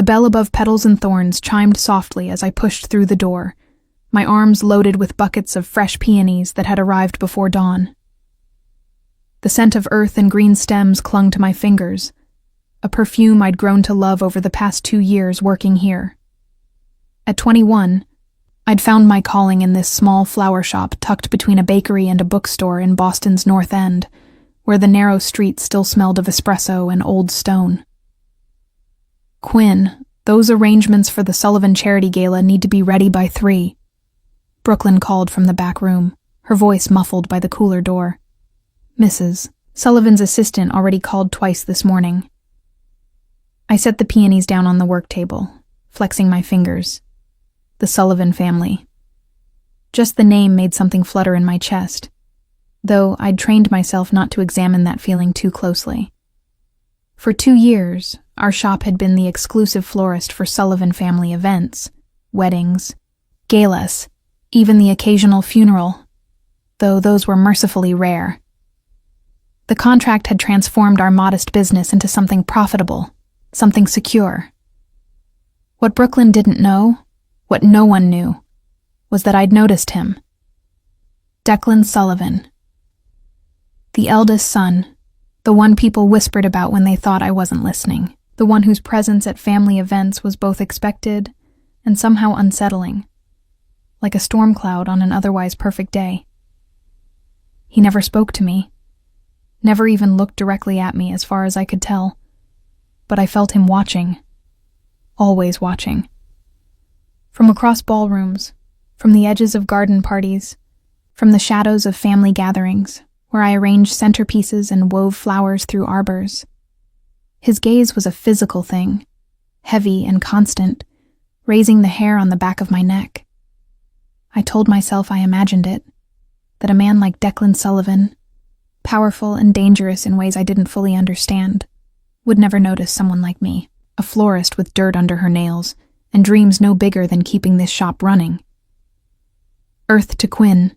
The bell above Petals and Thorns chimed softly as I pushed through the door, my arms loaded with buckets of fresh peonies that had arrived before dawn. The scent of earth and green stems clung to my fingers, a perfume I'd grown to love over the past 2 years working here. At 21, I'd found my calling in this small flower shop tucked between a bakery and a bookstore in Boston's North End, where the narrow streets still smelled of espresso and old stone. "Quinn, those arrangements for the Sullivan Charity Gala need to be ready by 3. Brooklyn called from the back room, her voice muffled by the cooler door. Mrs. Sullivan's assistant already called twice this morning. I set the peonies down on the work table, flexing my fingers. The Sullivan family. Just the name made something flutter in my chest, though I'd trained myself not to examine that feeling too closely. For 2 years, our shop had been the exclusive florist for Sullivan family events, weddings, galas, even the occasional funeral, though those were mercifully rare. The contract had transformed our modest business into something profitable, something secure. What Brooklyn didn't know, what no one knew, was that I'd noticed him. Declan Sullivan. The eldest son, the one people whispered about when they thought I wasn't listening, the one whose presence at family events was both expected and somehow unsettling, like a storm cloud on an otherwise perfect day. He never spoke to me, never even looked directly at me as far as I could tell, but I felt him watching, always watching. From across ballrooms, from the edges of garden parties, from the shadows of family gatherings, where I arranged centerpieces and wove flowers through arbors. His gaze was a physical thing, heavy and constant, raising the hair on the back of my neck. I told myself I imagined it, that a man like Declan Sullivan, powerful and dangerous in ways I didn't fully understand, would never notice someone like me, a florist with dirt under her nails, and dreams no bigger than keeping this shop running. Earth to Quinn.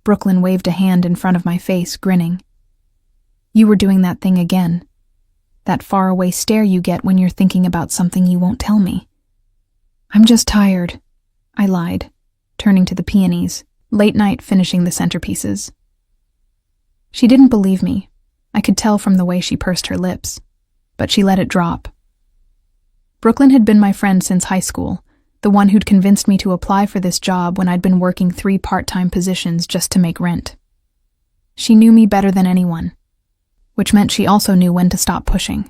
Brooklyn waved a hand in front of my face, grinning. You were doing that thing again. That faraway stare you get when you're thinking about something you won't tell me. I'm just tired, I lied, turning to the peonies, late night finishing the centerpieces. She didn't believe me. I could tell from the way she pursed her lips, but she let it drop. Brooklyn had been my friend since high school, the one who'd convinced me to apply for this job when I'd been working 3 part-time positions just to make rent. She knew me better than anyone, which meant she also knew when to stop pushing.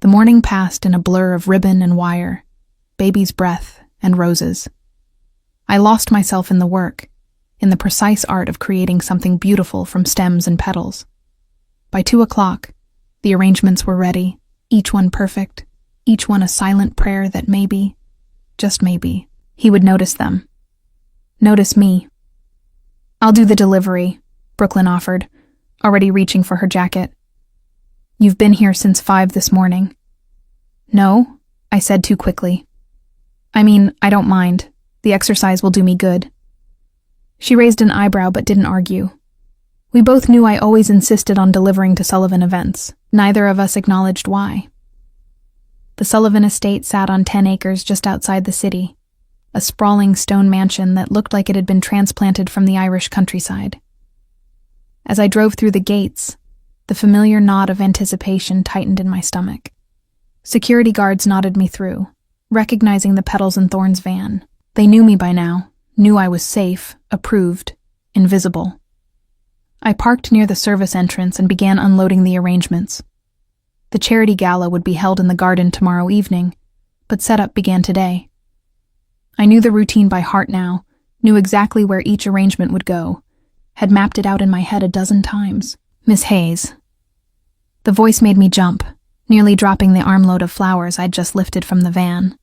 The morning passed in a blur of ribbon and wire, baby's breath, and roses. I lost myself in the work, in the precise art of creating something beautiful from stems and petals. By 2 o'clock, the arrangements were ready, each one perfect, each one a silent prayer that maybe, just maybe, he would notice them. Notice me. I'll do the delivery, Brooklyn offered, already reaching for her jacket. You've been here since 5 this morning. No, I said too quickly. I mean, I don't mind. The exercise will do me good. She raised an eyebrow but didn't argue. We both knew I always insisted on delivering to Sullivan events. Neither of us acknowledged why. The Sullivan estate sat on 10 acres just outside the city, a sprawling stone mansion that looked like it had been transplanted from the Irish countryside. As I drove through the gates, the familiar knot of anticipation tightened in my stomach. Security guards nodded me through, recognizing the Petals and Thorns van. They knew me by now, knew I was safe, approved, invisible. I parked near the service entrance and began unloading the arrangements. The charity gala would be held in the garden tomorrow evening, but setup began today. I knew the routine by heart now, knew exactly where each arrangement would go, had mapped it out in my head a dozen times. Miss Hayes. The voice made me jump, nearly dropping the armload of flowers I'd just lifted from the van.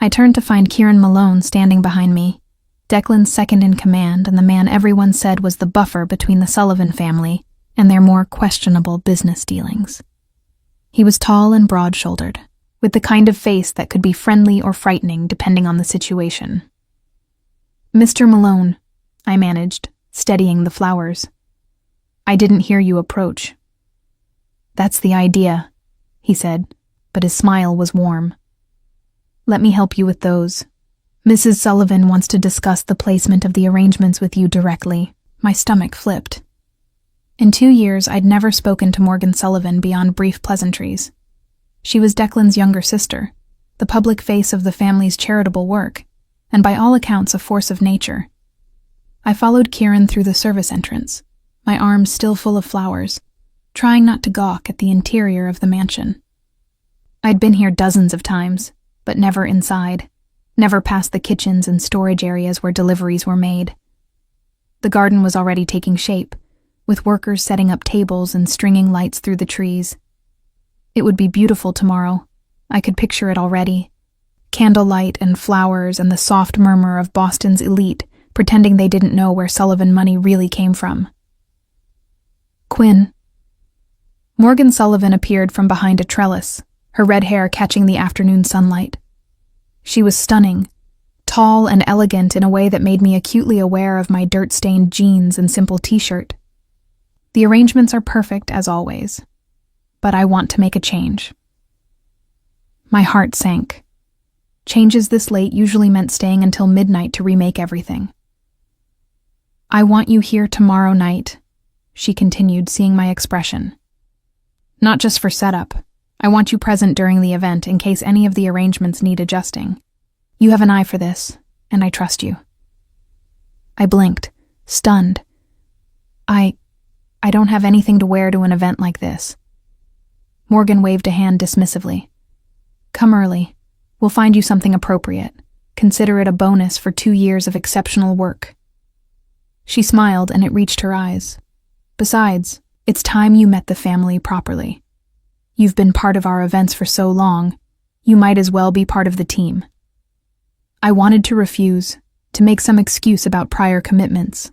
I turned to find Kieran Malone standing behind me, Declan's second in command and the man everyone said was the buffer between the Sullivan family and their more questionable business dealings. He was tall and broad-shouldered, with the kind of face that could be friendly or frightening depending on the situation. Mr. Malone, I managed, steadying the flowers. I didn't hear you approach. That's the idea, he said, but his smile was warm. "Let me help you with those. Mrs. Sullivan wants to discuss the placement of the arrangements with you directly." My stomach flipped. In 2 years, I'd never spoken to Morgan Sullivan beyond brief pleasantries. She was Declan's younger sister, the public face of the family's charitable work, and by all accounts a force of nature. I followed Kieran through the service entrance, my arms still full of flowers, trying not to gawk at the interior of the mansion. I'd been here dozens of times, but never inside, never past the kitchens and storage areas where deliveries were made. The garden was already taking shape, with workers setting up tables and stringing lights through the trees. It would be beautiful tomorrow. I could picture it already. Candlelight and flowers and the soft murmur of Boston's elite pretending they didn't know where Sullivan money really came from. "Quinn." Morgan Sullivan appeared from behind a trellis, her red hair catching the afternoon sunlight. She was stunning, tall and elegant in a way that made me acutely aware of my dirt-stained jeans and simple t-shirt. "The arrangements are perfect, as always, but I want to make a change." My heart sank. Changes this late usually meant staying until midnight to remake everything. "I want you here tomorrow night," she continued, seeing my expression. "Not just for setup. I want you present during the event in case any of the arrangements need adjusting. You have an eye for this, and I trust you." I blinked, stunned. I don't have anything to wear to an event like this." Morgan waved a hand dismissively. "Come early. We'll find you something appropriate. Consider it a bonus for 2 years of exceptional work." She smiled, and it reached her eyes. "Besides, it's time you met the family properly. You've been part of our events for so long, you might as well be part of the team." I wanted to refuse, to make some excuse about prior commitments.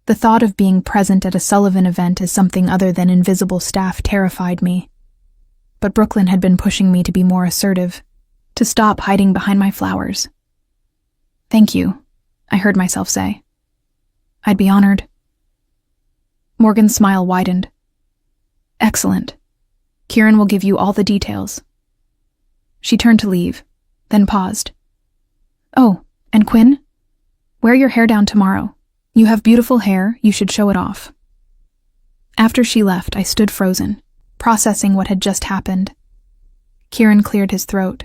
The thought of being present at a Sullivan event as something other than invisible staff terrified me. But Brooklyn had been pushing me to be more assertive, to stop hiding behind my flowers. "Thank you," I heard myself say. "I'd be honored." Morgan's smile widened. "Excellent. Kieran will give you all the details." She turned to leave, then paused. "Oh, and Quinn? Wear your hair down tomorrow. You have beautiful hair, you should show it off." After she left, I stood frozen, processing what had just happened. Kieran cleared his throat.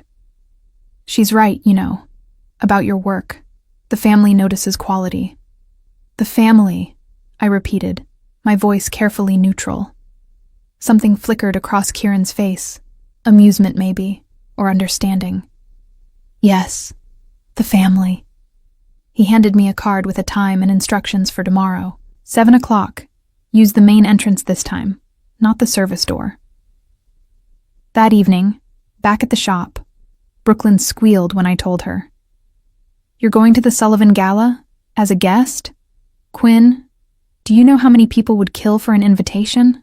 "She's right, you know, about your work. The family notices quality." "The family," I repeated, my voice carefully neutral. Something flickered across Kieran's face, amusement maybe, or understanding. "Yes, the family." He handed me a card with a time and instructions for tomorrow. 7 o'clock. Use the main entrance this time, not the service door. That evening, back at the shop, Brooklyn squealed when I told her. "You're going to the Sullivan Gala? As a guest? Quinn, do you know how many people would kill for an invitation?"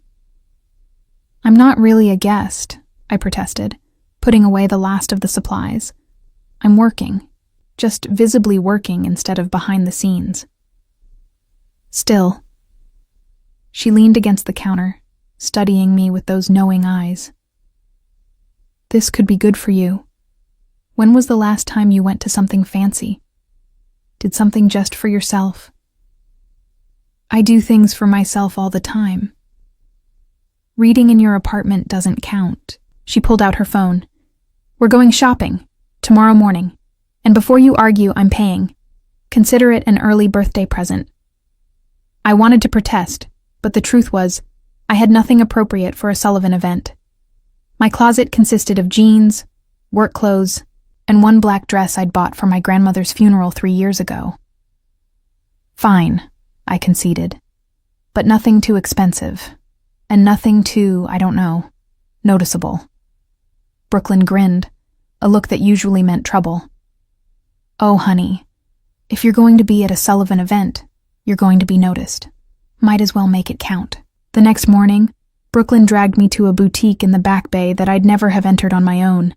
"I'm not really a guest," I protested, putting away the last of the supplies. "I'm working. Just visibly working instead of behind the scenes." "Still." She leaned against the counter, studying me with those knowing eyes. "This could be good for you. When was the last time you went to something fancy? Did something just for yourself?" "I do things for myself all the time." "Reading in your apartment doesn't count." She pulled out her phone. "We're going shopping. Tomorrow morning. And before you argue, I'm paying. Consider it an early birthday present." I wanted to protest, but the truth was, I had nothing appropriate for a Sullivan event. My closet consisted of jeans, work clothes, and one black dress I'd bought for my grandmother's funeral 3 years ago. "Fine," I conceded, "but nothing too expensive, and nothing too, I don't know, noticeable." Brooklyn grinned, a look that usually meant trouble. "Oh, honey, if you're going to be at a Sullivan event, you're going to be noticed. Might as well make it count." The next morning, Brooklyn dragged me to a boutique in the Back Bay that I'd never have entered on my own.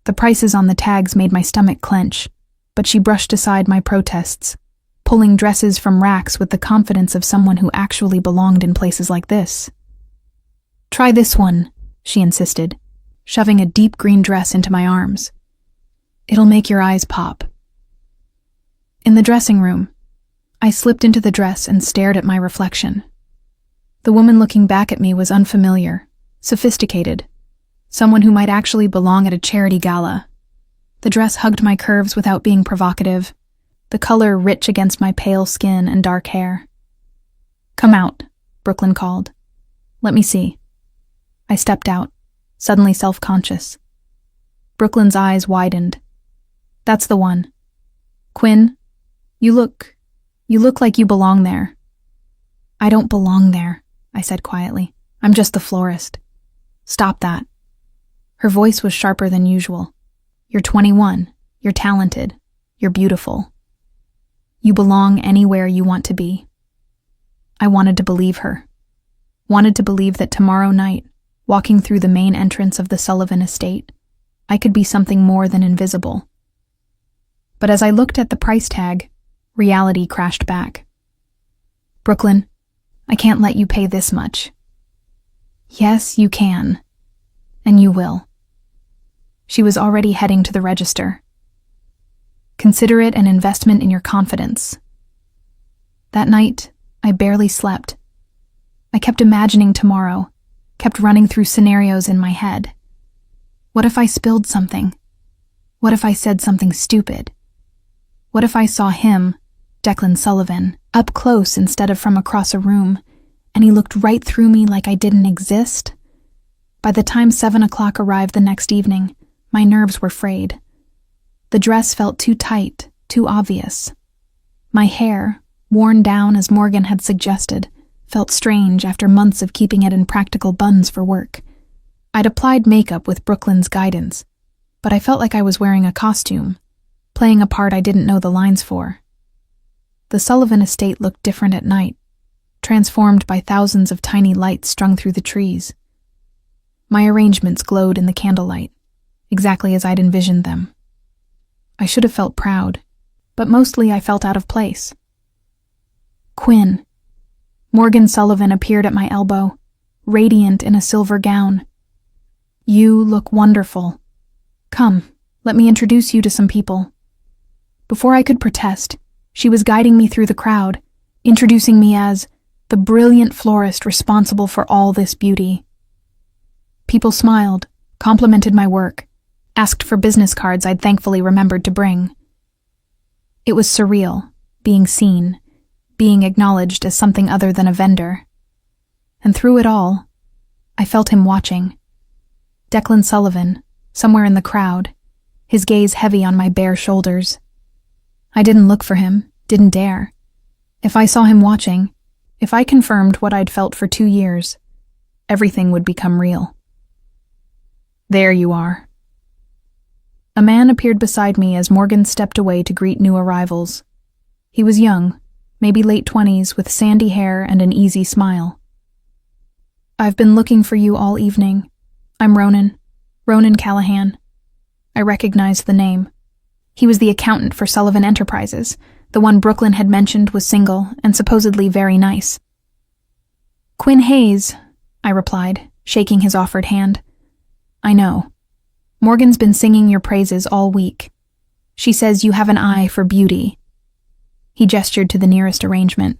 The prices on the tags made my stomach clench, but she brushed aside my protests, pulling dresses from racks with the confidence of someone who actually belonged in places like this. "Try this one," she insisted, shoving a deep green dress into my arms. "It'll make your eyes pop." In the dressing room, I slipped into the dress and stared at my reflection. The woman looking back at me was unfamiliar, sophisticated, someone who might actually belong at a charity gala. The dress hugged my curves without being provocative, the color rich against my pale skin and dark hair. "Come out," Brooklyn called. "Let me see." I stepped out, suddenly self-conscious. Brooklyn's eyes widened. "That's the one. Quinn, you look like you belong there." "I don't belong there," I said quietly. "I'm just the florist." "Stop that." Her voice was sharper than usual. "You're 21. You're talented. You're beautiful. You belong anywhere you want to be." I wanted to believe her. Wanted to believe that tomorrow night, walking through the main entrance of the Sullivan estate, I could be something more than invisible. But as I looked at the price tag, reality crashed back. "Brooklyn, I can't let you pay this much." "Yes, you can. And you will." She was already heading to the register. "Consider it an investment in your confidence." That night, I barely slept. I kept imagining tomorrow, kept running through scenarios in my head. What if I spilled something? What if I said something stupid? What if I saw him, Declan Sullivan, up close instead of from across a room, and he looked right through me like I didn't exist? By the time 7 o'clock arrived the next evening, my nerves were frayed. The dress felt too tight, too obvious. My hair, worn down as Morgan had suggested, felt strange after months of keeping it in practical buns for work. I'd applied makeup with Brooklyn's guidance, but I felt like I was wearing a costume, playing a part I didn't know the lines for. The Sullivan estate looked different at night, transformed by thousands of tiny lights strung through the trees. My arrangements glowed in the candlelight, exactly as I'd envisioned them. I should have felt proud, but mostly I felt out of place. "Quinn." Morgan Sullivan appeared at my elbow, radiant in a silver gown. "You look wonderful. Come, let me introduce you to some people." Before I could protest, she was guiding me through the crowd, introducing me as the brilliant florist responsible for all this beauty. People smiled, complimented my work, asked for business cards I'd thankfully remembered to bring. It was surreal, being seen, being acknowledged as something other than a vendor. And through it all, I felt him watching. Declan Sullivan, somewhere in the crowd, his gaze heavy on my bare shoulders. I didn't look for him, didn't dare. If I saw him watching, if I confirmed what I'd felt for 2 years, everything would become real. "There you are." A man appeared beside me as Morgan stepped away to greet new arrivals. He was young, maybe late 20s, with sandy hair and an easy smile. "I've been looking for you all evening. I'm Ronan Callahan." I recognized the name. He was the accountant for Sullivan Enterprises. The one Brooklyn had mentioned was single and supposedly very nice. "Quinn Hayes," I replied, shaking his offered hand. "I know. Morgan's been singing your praises all week. She says you have an eye for beauty." He gestured to the nearest arrangement.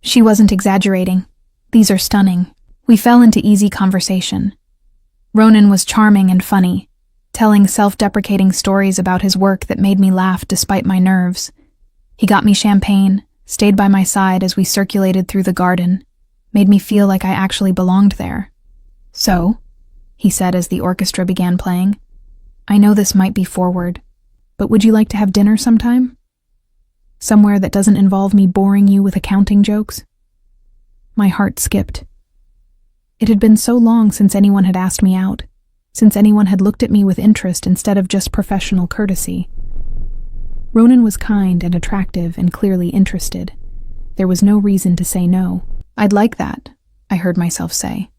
She wasn't exaggerating. "These are stunning." We fell into easy conversation. Ronan was charming and funny, telling self-deprecating stories about his work that made me laugh despite my nerves. He got me champagne, stayed by my side as we circulated through the garden, made me feel like I actually belonged there. "So," he said as the orchestra began playing, "I know this might be forward, but would you like to have dinner sometime? Somewhere that doesn't involve me boring you with accounting jokes?" My heart skipped. It had been so long since anyone had asked me out, since anyone had looked at me with interest instead of just professional courtesy. Ronan was kind and attractive and clearly interested. There was no reason to say no. "I'd like that," I heard myself say.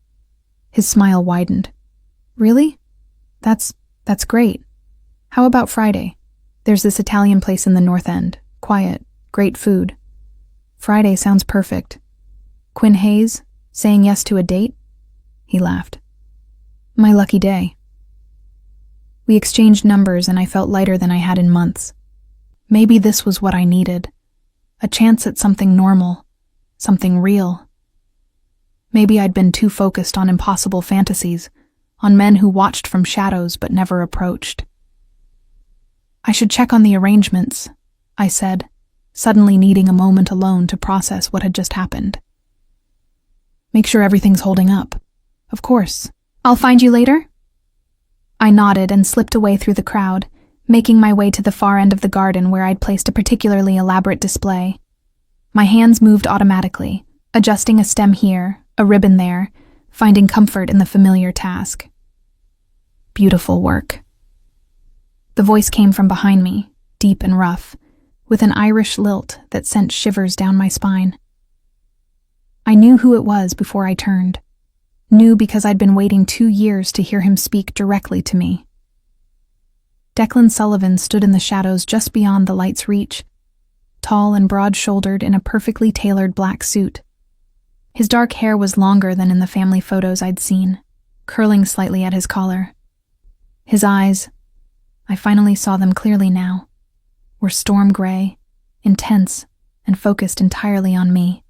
His smile widened. "Really? That's great. How about Friday? There's this Italian place in the North End. Quiet, great food." "Friday sounds perfect." "Quinn Hayes, saying yes to a date?" He laughed. My lucky day. We exchanged numbers and I felt lighter than I had in months. Maybe this was what I needed. A chance at something normal, something real. Maybe I'd been too focused on impossible fantasies, on men who watched from shadows but never approached. I should check on the arrangements, I said, suddenly needing a moment alone to process what had just happened. Make sure everything's holding up. Of course. I'll find you later? I nodded and slipped away through the crowd, making my way to the far end of the garden where I'd placed a particularly elaborate display. My hands moved automatically, adjusting a stem here, a ribbon there, finding comfort in the familiar task. Beautiful work. The voice came from behind me, deep and rough, with an Irish lilt that sent shivers down my spine. I knew who it was before I turned. Knew because I'd been waiting 2 years to hear him speak directly to me. Declan Sullivan stood in the shadows just beyond the light's reach, tall and broad-shouldered in a perfectly tailored black suit. His dark hair was longer than in the family photos I'd seen, curling slightly at his collar. His eyes, I finally saw them clearly now, were storm gray, intense, and focused entirely on me.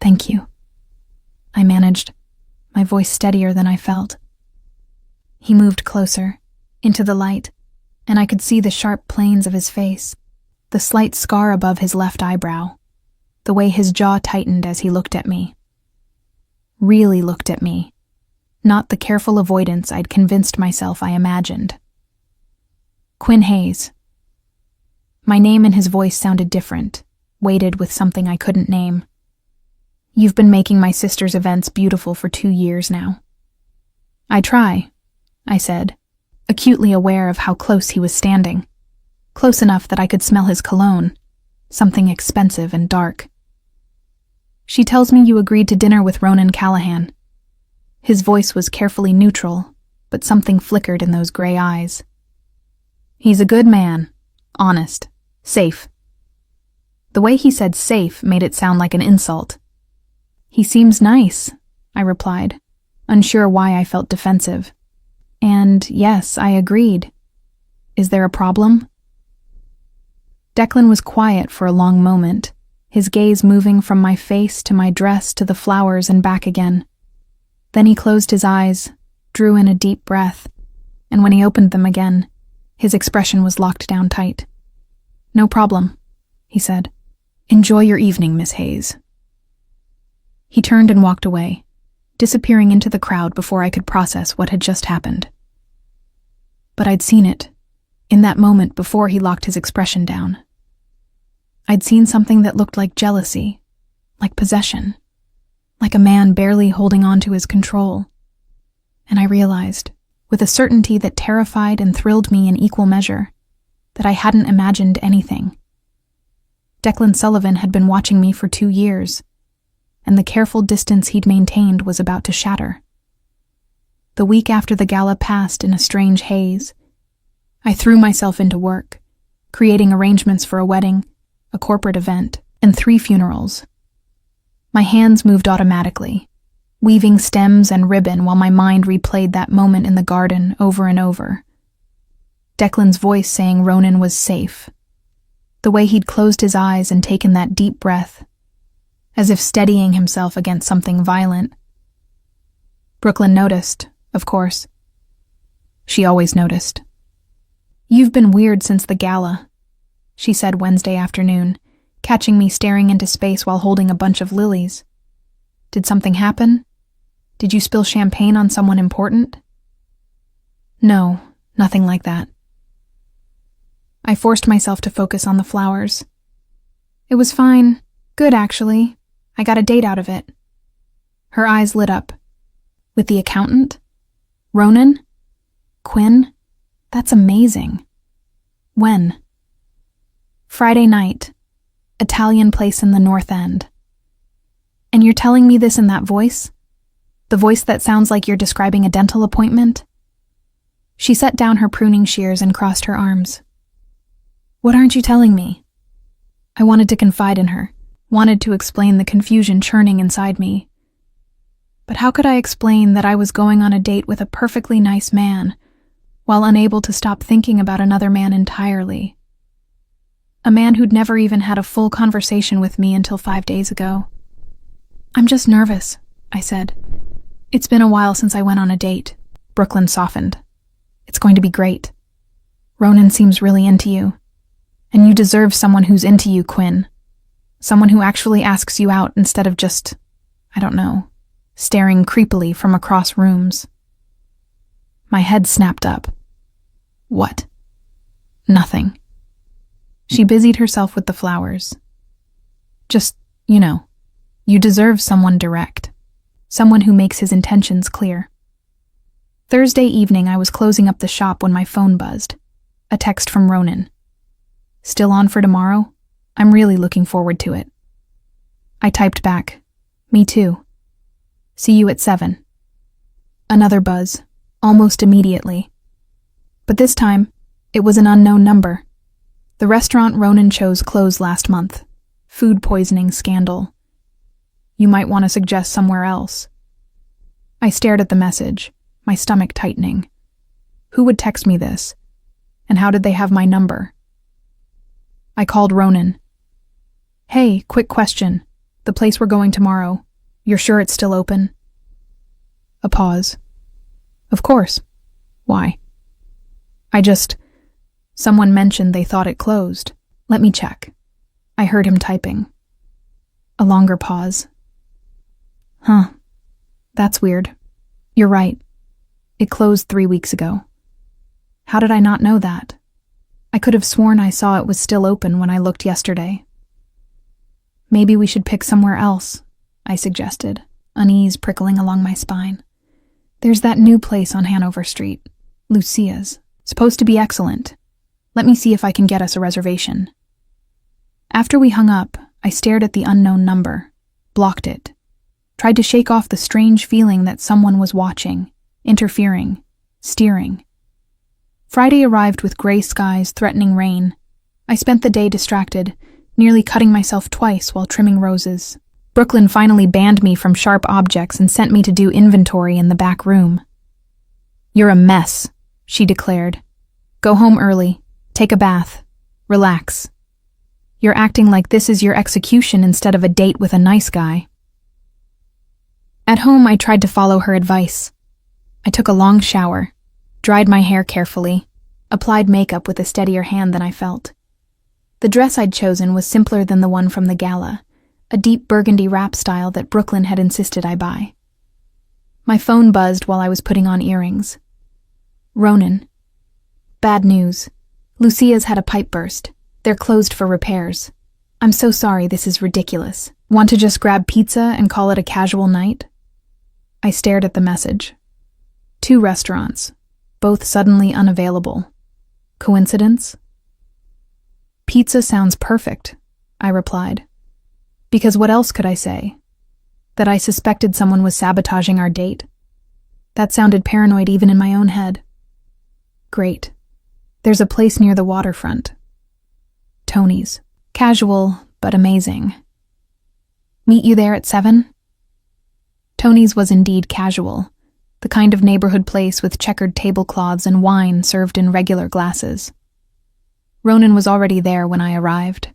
Thank you, I managed, my voice steadier than I felt. He moved closer, into the light, and I could see the sharp planes of his face, the slight scar above his left eyebrow, the way his jaw tightened as he looked at me. Really looked at me, not the careful avoidance I'd convinced myself I imagined. Quinn Hayes. My name and his voice sounded different, weighted with something I couldn't name. You've been making my sister's events beautiful for 2 years now. I try, I said, acutely aware of how close he was standing. Close enough that I could smell his cologne, something expensive and dark. She tells me you agreed to dinner with Ronan Callahan. His voice was carefully neutral, but something flickered in those gray eyes. He's a good man, honest, safe. The way he said safe made it sound like an insult. He seems nice, I replied, unsure why I felt defensive. And yes, I agreed. Is there a problem? Declan was quiet for a long moment, his gaze moving from my face to my dress to the flowers and back again. Then he closed his eyes, drew in a deep breath, and when he opened them again, his expression was locked down tight. No problem, he said. Enjoy your evening, Miss Hayes. He turned and walked away, disappearing into the crowd before I could process what had just happened. But I'd seen it, in that moment before he locked his expression down. I'd seen something that looked like jealousy, like possession, like a man barely holding on to his control. And I realized, with a certainty that terrified and thrilled me in equal measure, that I hadn't imagined anything. Declan Sullivan had been watching me for 2 years, and the careful distance he'd maintained was about to shatter. The week after the gala passed in a strange haze, I threw myself into work, creating arrangements for a wedding, a corporate event, and 3 funerals. My hands moved automatically, weaving stems and ribbon while my mind replayed that moment in the garden over and over. Declan's voice saying Ronan was safe. The way he'd closed his eyes and taken that deep breath, as if steadying himself against something violent. Brooklyn noticed, of course. She always noticed. You've been weird since the gala, she said Wednesday afternoon, catching me staring into space while holding a bunch of lilies. Did something happen? Did you spill champagne on someone important? No, nothing like that. I forced myself to focus on the flowers. It was fine. Good, actually. I got a date out of it. Her eyes lit up. With the accountant? Ronan? Quinn? That's amazing. When? Friday night. Italian place in the North End. And you're telling me this in that voice? The voice that sounds like you're describing a dental appointment? She set down her pruning shears and crossed her arms. What aren't you telling me? I wanted to confide in her, wanted to explain the confusion churning inside me. But how could I explain that I was going on a date with a perfectly nice man, while unable to stop thinking about another man entirely? A man who'd never even had a full conversation with me until 5 days ago. "I'm just nervous," I said. "It's been a while since I went on a date." Brooklyn softened. "It's going to be great. Ronan seems really into you. And you deserve someone who's into you, Quinn. Someone who actually asks you out instead of just, I don't know, staring creepily from across rooms." My head snapped up. "What?" "Nothing." She busied herself with the flowers. "Just, you deserve someone direct. Someone who makes his intentions clear." Thursday evening, I was closing up the shop when my phone buzzed. A text from Ronan. "Still on for tomorrow? I'm really looking forward to it." I typed back, "Me too. See you at 7. Another buzz, almost immediately. But this time, it was an unknown number. The restaurant Ronan chose closed last month. Food poisoning scandal. "You might want to suggest somewhere else." I stared at the message, my stomach tightening. Who would text me this? And how did they have my number? I called Ronan. "Hey, quick question. The place we're going tomorrow, you're sure it's still open?" A pause. "Of course. Why?" Someone mentioned they thought it closed. Let me check." I heard him typing. A longer pause. "Huh. That's weird. You're right. It closed 3 weeks ago. How did I not know that? I could have sworn I saw it was still open when I looked yesterday." "Maybe we should pick somewhere else," I suggested, unease prickling along my spine. "There's that new place on Hanover Street, Lucia's. Supposed to be excellent. Let me see if I can get us a reservation." After we hung up, I stared at the unknown number, blocked it, tried to shake off the strange feeling that someone was watching, interfering, steering. Friday arrived with gray skies threatening rain. I spent the day distracted, nearly cutting myself twice while trimming roses. Brooklyn finally banned me from sharp objects and sent me to do inventory in the back room. "You're a mess," she declared. "Go home early. Take a bath. Relax. You're acting like this is your execution instead of a date with a nice guy." At home, I tried to follow her advice. I took a long shower, dried my hair carefully, applied makeup with a steadier hand than I felt. The dress I'd chosen was simpler than the one from the gala, a deep burgundy wrap style that Brooklyn had insisted I buy. My phone buzzed while I was putting on earrings. "Ronan. Bad news. Lucia's had a pipe burst. They're closed for repairs. I'm so sorry, this is ridiculous. Want to just grab pizza and call it a casual night?" I stared at the message. 2 restaurants, both suddenly unavailable. Coincidence? "Pizza sounds perfect," I replied. Because what else could I say? That I suspected someone was sabotaging our date? That sounded paranoid even in my own head. "Great. There's a place near the waterfront. Tony's. Casual, but amazing. Meet you there at 7? Tony's was indeed casual, the kind of neighborhood place with checkered tablecloths and wine served in regular glasses. Ronan was already there when I arrived,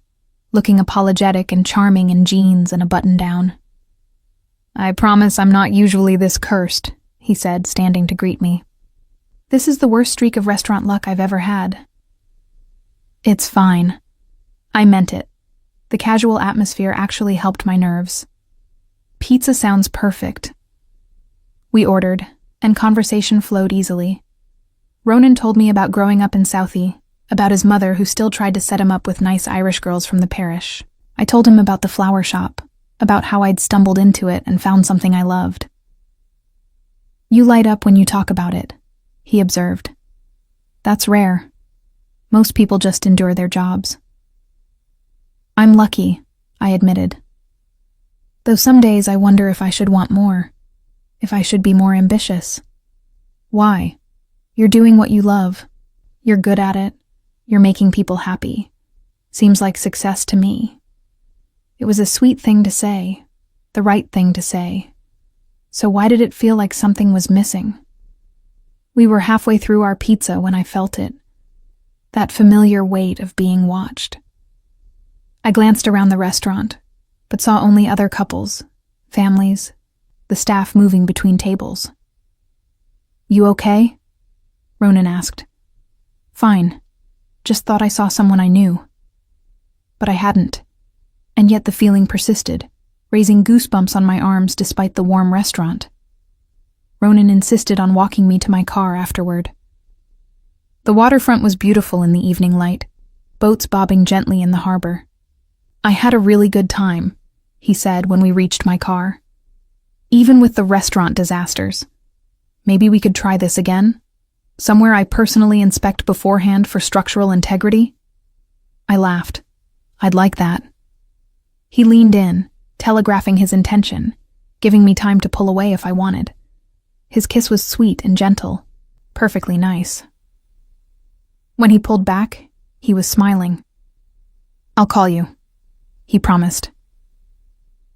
looking apologetic and charming in jeans and a button-down. "I promise I'm not usually this cursed," he said, standing to greet me. "This is the worst streak of restaurant luck I've ever had." "It's fine." I meant it. The casual atmosphere actually helped my nerves. "Pizza sounds perfect." We ordered, and conversation flowed easily. Ronan told me about growing up in Southie, about his mother who still tried to set him up with nice Irish girls from the parish. I told him about the flower shop, about how I'd stumbled into it and found something I loved. "You light up when you talk about it," he observed. "That's rare. Most people just endure their jobs." "I'm lucky," I admitted. Though some days I wonder if I should want more, if I should be more ambitious. Why? You're doing what you love. You're good at it. You're making people happy. Seems like success to me. It was a sweet thing to say, the right thing to say. So why did it feel like something was missing? We were halfway through our pizza when I felt it. That familiar weight of being watched. I glanced around the restaurant, but saw only other couples, families, the staff moving between tables. "You okay?" Ronan asked. "Fine. Just thought I saw someone I knew." But I hadn't, and yet the feeling persisted, raising goosebumps on my arms despite the warm restaurant. Ronan insisted on walking me to my car afterward. The waterfront was beautiful in the evening light, boats bobbing gently in the harbor. "I had a really good time," he said when we reached my car. "Even with the restaurant disasters. Maybe we could try this again? Somewhere I personally inspect beforehand for structural integrity?" I laughed. "I'd like that." He leaned in, telegraphing his intention, giving me time to pull away if I wanted. His kiss was sweet and gentle, perfectly nice. When he pulled back, he was smiling. "I'll call you," he promised.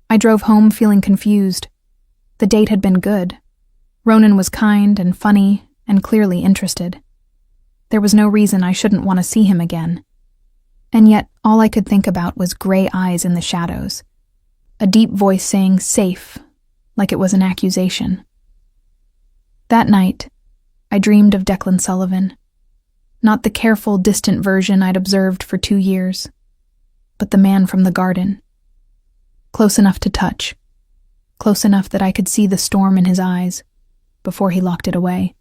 I drove home feeling confused. The date had been good. Ronan was kind and funny and clearly interested. There was no reason I shouldn't want to see him again. And yet, all I could think about was gray eyes in the shadows. A deep voice saying safe, like it was an accusation. That night, I dreamed of Declan Sullivan. Not the careful, distant version I'd observed for 2 years, but the man from the garden. Close enough to touch. Close enough that I could see the storm in his eyes before he locked it away.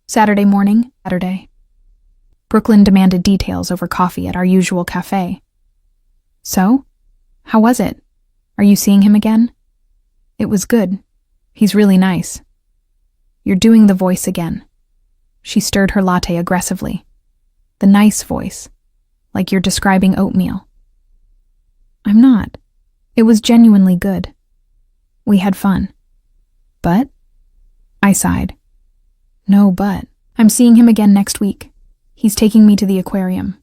Saturday morning, Brooklyn demanded details over coffee at our usual cafe. "So? How was it? Are you seeing him again?" "It was good. He's really nice." "You're doing the voice again." She stirred her latte aggressively. "The nice voice, like you're describing oatmeal." "I'm not. It was genuinely good. We had fun." "But?" I sighed. "No, but. I'm seeing him again next week. He's taking me to the aquarium."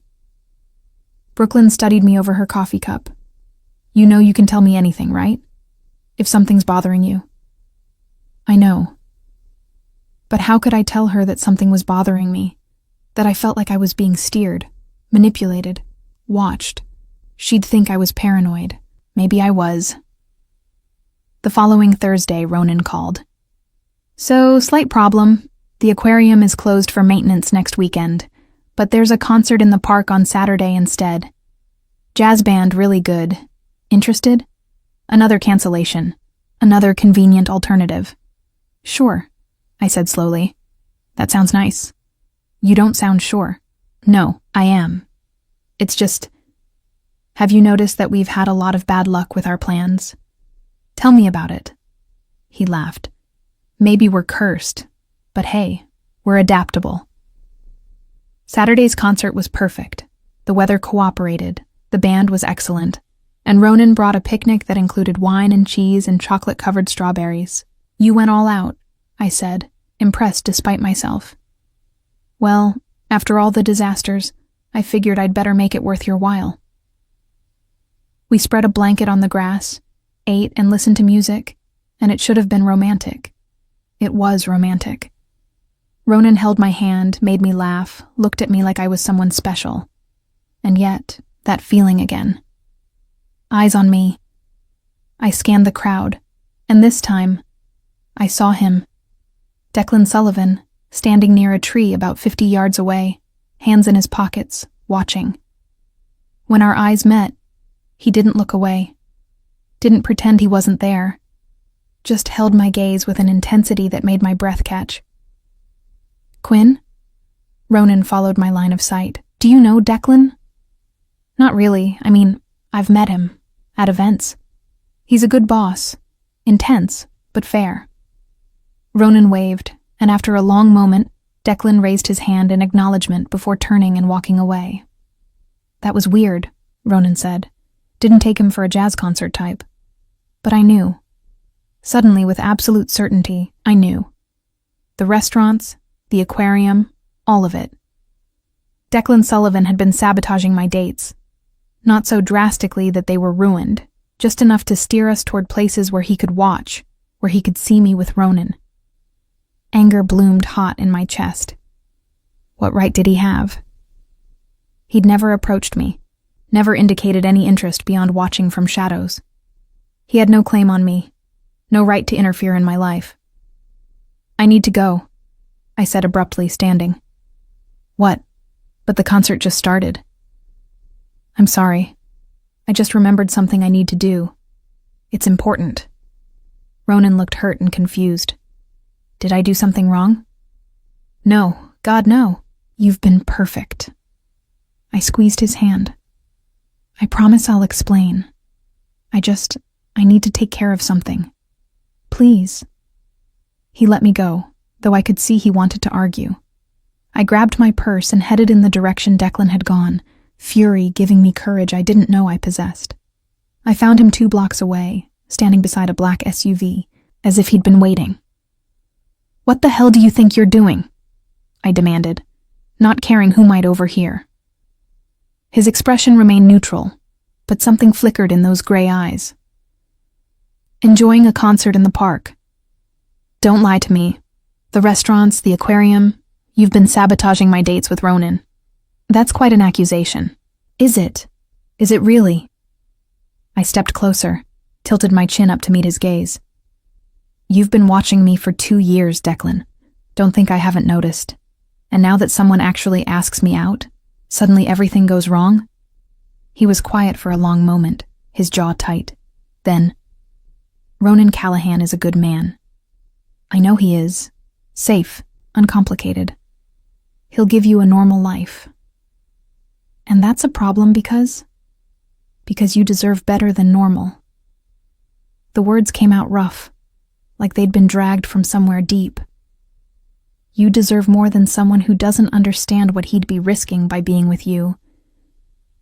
Brooklyn studied me over her coffee cup. "You know you can tell me anything, right? If something's bothering you." "I know." But how could I tell her that something was bothering me? That I felt like I was being steered, manipulated, watched. She'd think I was paranoid. Maybe I was. The following Thursday, Ronan called. "So, slight problem. The aquarium is closed for maintenance next weekend, but there's a concert in the park on Saturday instead. Jazz band, really good. Interested?" Another cancellation. Another convenient alternative. "Sure," I said slowly. "That sounds nice." "You don't sound sure." "No, I am. It's just... Have you noticed that we've had a lot of bad luck with our plans?" "Tell me about it." He laughed. "Maybe we're cursed, but hey, we're adaptable." Saturday's concert was perfect. The weather cooperated, the band was excellent, and Ronan brought a picnic that included wine and cheese and chocolate-covered strawberries. "You went all out," I said, impressed despite myself. "Well, after all the disasters, I figured I'd better make it worth your while." We spread a blanket on the grass, ate and listened to music, and it should have been romantic. It was romantic. Ronan held my hand, made me laugh, looked at me like I was someone special. And yet, that feeling again. Eyes on me. I scanned the crowd, and this time, I saw him. Declan Sullivan, standing near a tree about 50 yards away, hands in his pockets, watching. When our eyes met, he didn't look away. Didn't pretend he wasn't there. Just held my gaze with an intensity that made my breath catch. "Quinn?" Ronan followed my line of sight. "Do you know Declan?" "Not really. I mean, I've met him. At events. He's a good boss. Intense, but fair." Ronan waved, and after a long moment, Declan raised his hand in acknowledgement before turning and walking away. "That was weird," Ronan said. "Didn't take him for a jazz concert type." But I knew. Suddenly, with absolute certainty, I knew. The restaurants, the aquarium, all of it. Declan Sullivan had been sabotaging my dates. Not so drastically that they were ruined, just enough to steer us toward places where he could watch, where he could see me with Ronan. Anger bloomed hot in my chest. What right did he have? He'd never approached me, never indicated any interest beyond watching from shadows. He had no claim on me, no right to interfere in my life. I need to go, I said abruptly, standing. What? But the concert just started. I'm sorry. I just remembered something I need to do. It's important. Ronan looked hurt and confused. Did I do something wrong? No, God, no. You've been perfect. I squeezed his hand. I promise I'll explain. I need to take care of something. Please. He let me go, though I could see he wanted to argue. I grabbed my purse and headed in the direction Declan had gone, fury giving me courage I didn't know I possessed. I found him 2 blocks away, standing beside a black SUV, as if he'd been waiting. What the hell do you think you're doing? I demanded, not caring who might overhear. His expression remained neutral, but something flickered in those gray eyes. Enjoying a concert in the park. Don't lie to me. The restaurants, the aquarium, you've been sabotaging my dates with Ronan. That's quite an accusation. Is it? Is it really? I stepped closer, tilted my chin up to meet his gaze. You've been watching me for 2 years, Declan. Don't think I haven't noticed. And now that someone actually asks me out, suddenly everything goes wrong? He was quiet for a long moment, his jaw tight. Then, Ronan Callahan is a good man. I know he is. Safe, uncomplicated. He'll give you a normal life. And that's a problem because you deserve better than normal. The words came out rough, like they'd been dragged from somewhere deep. You deserve more than someone who doesn't understand what he'd be risking by being with you.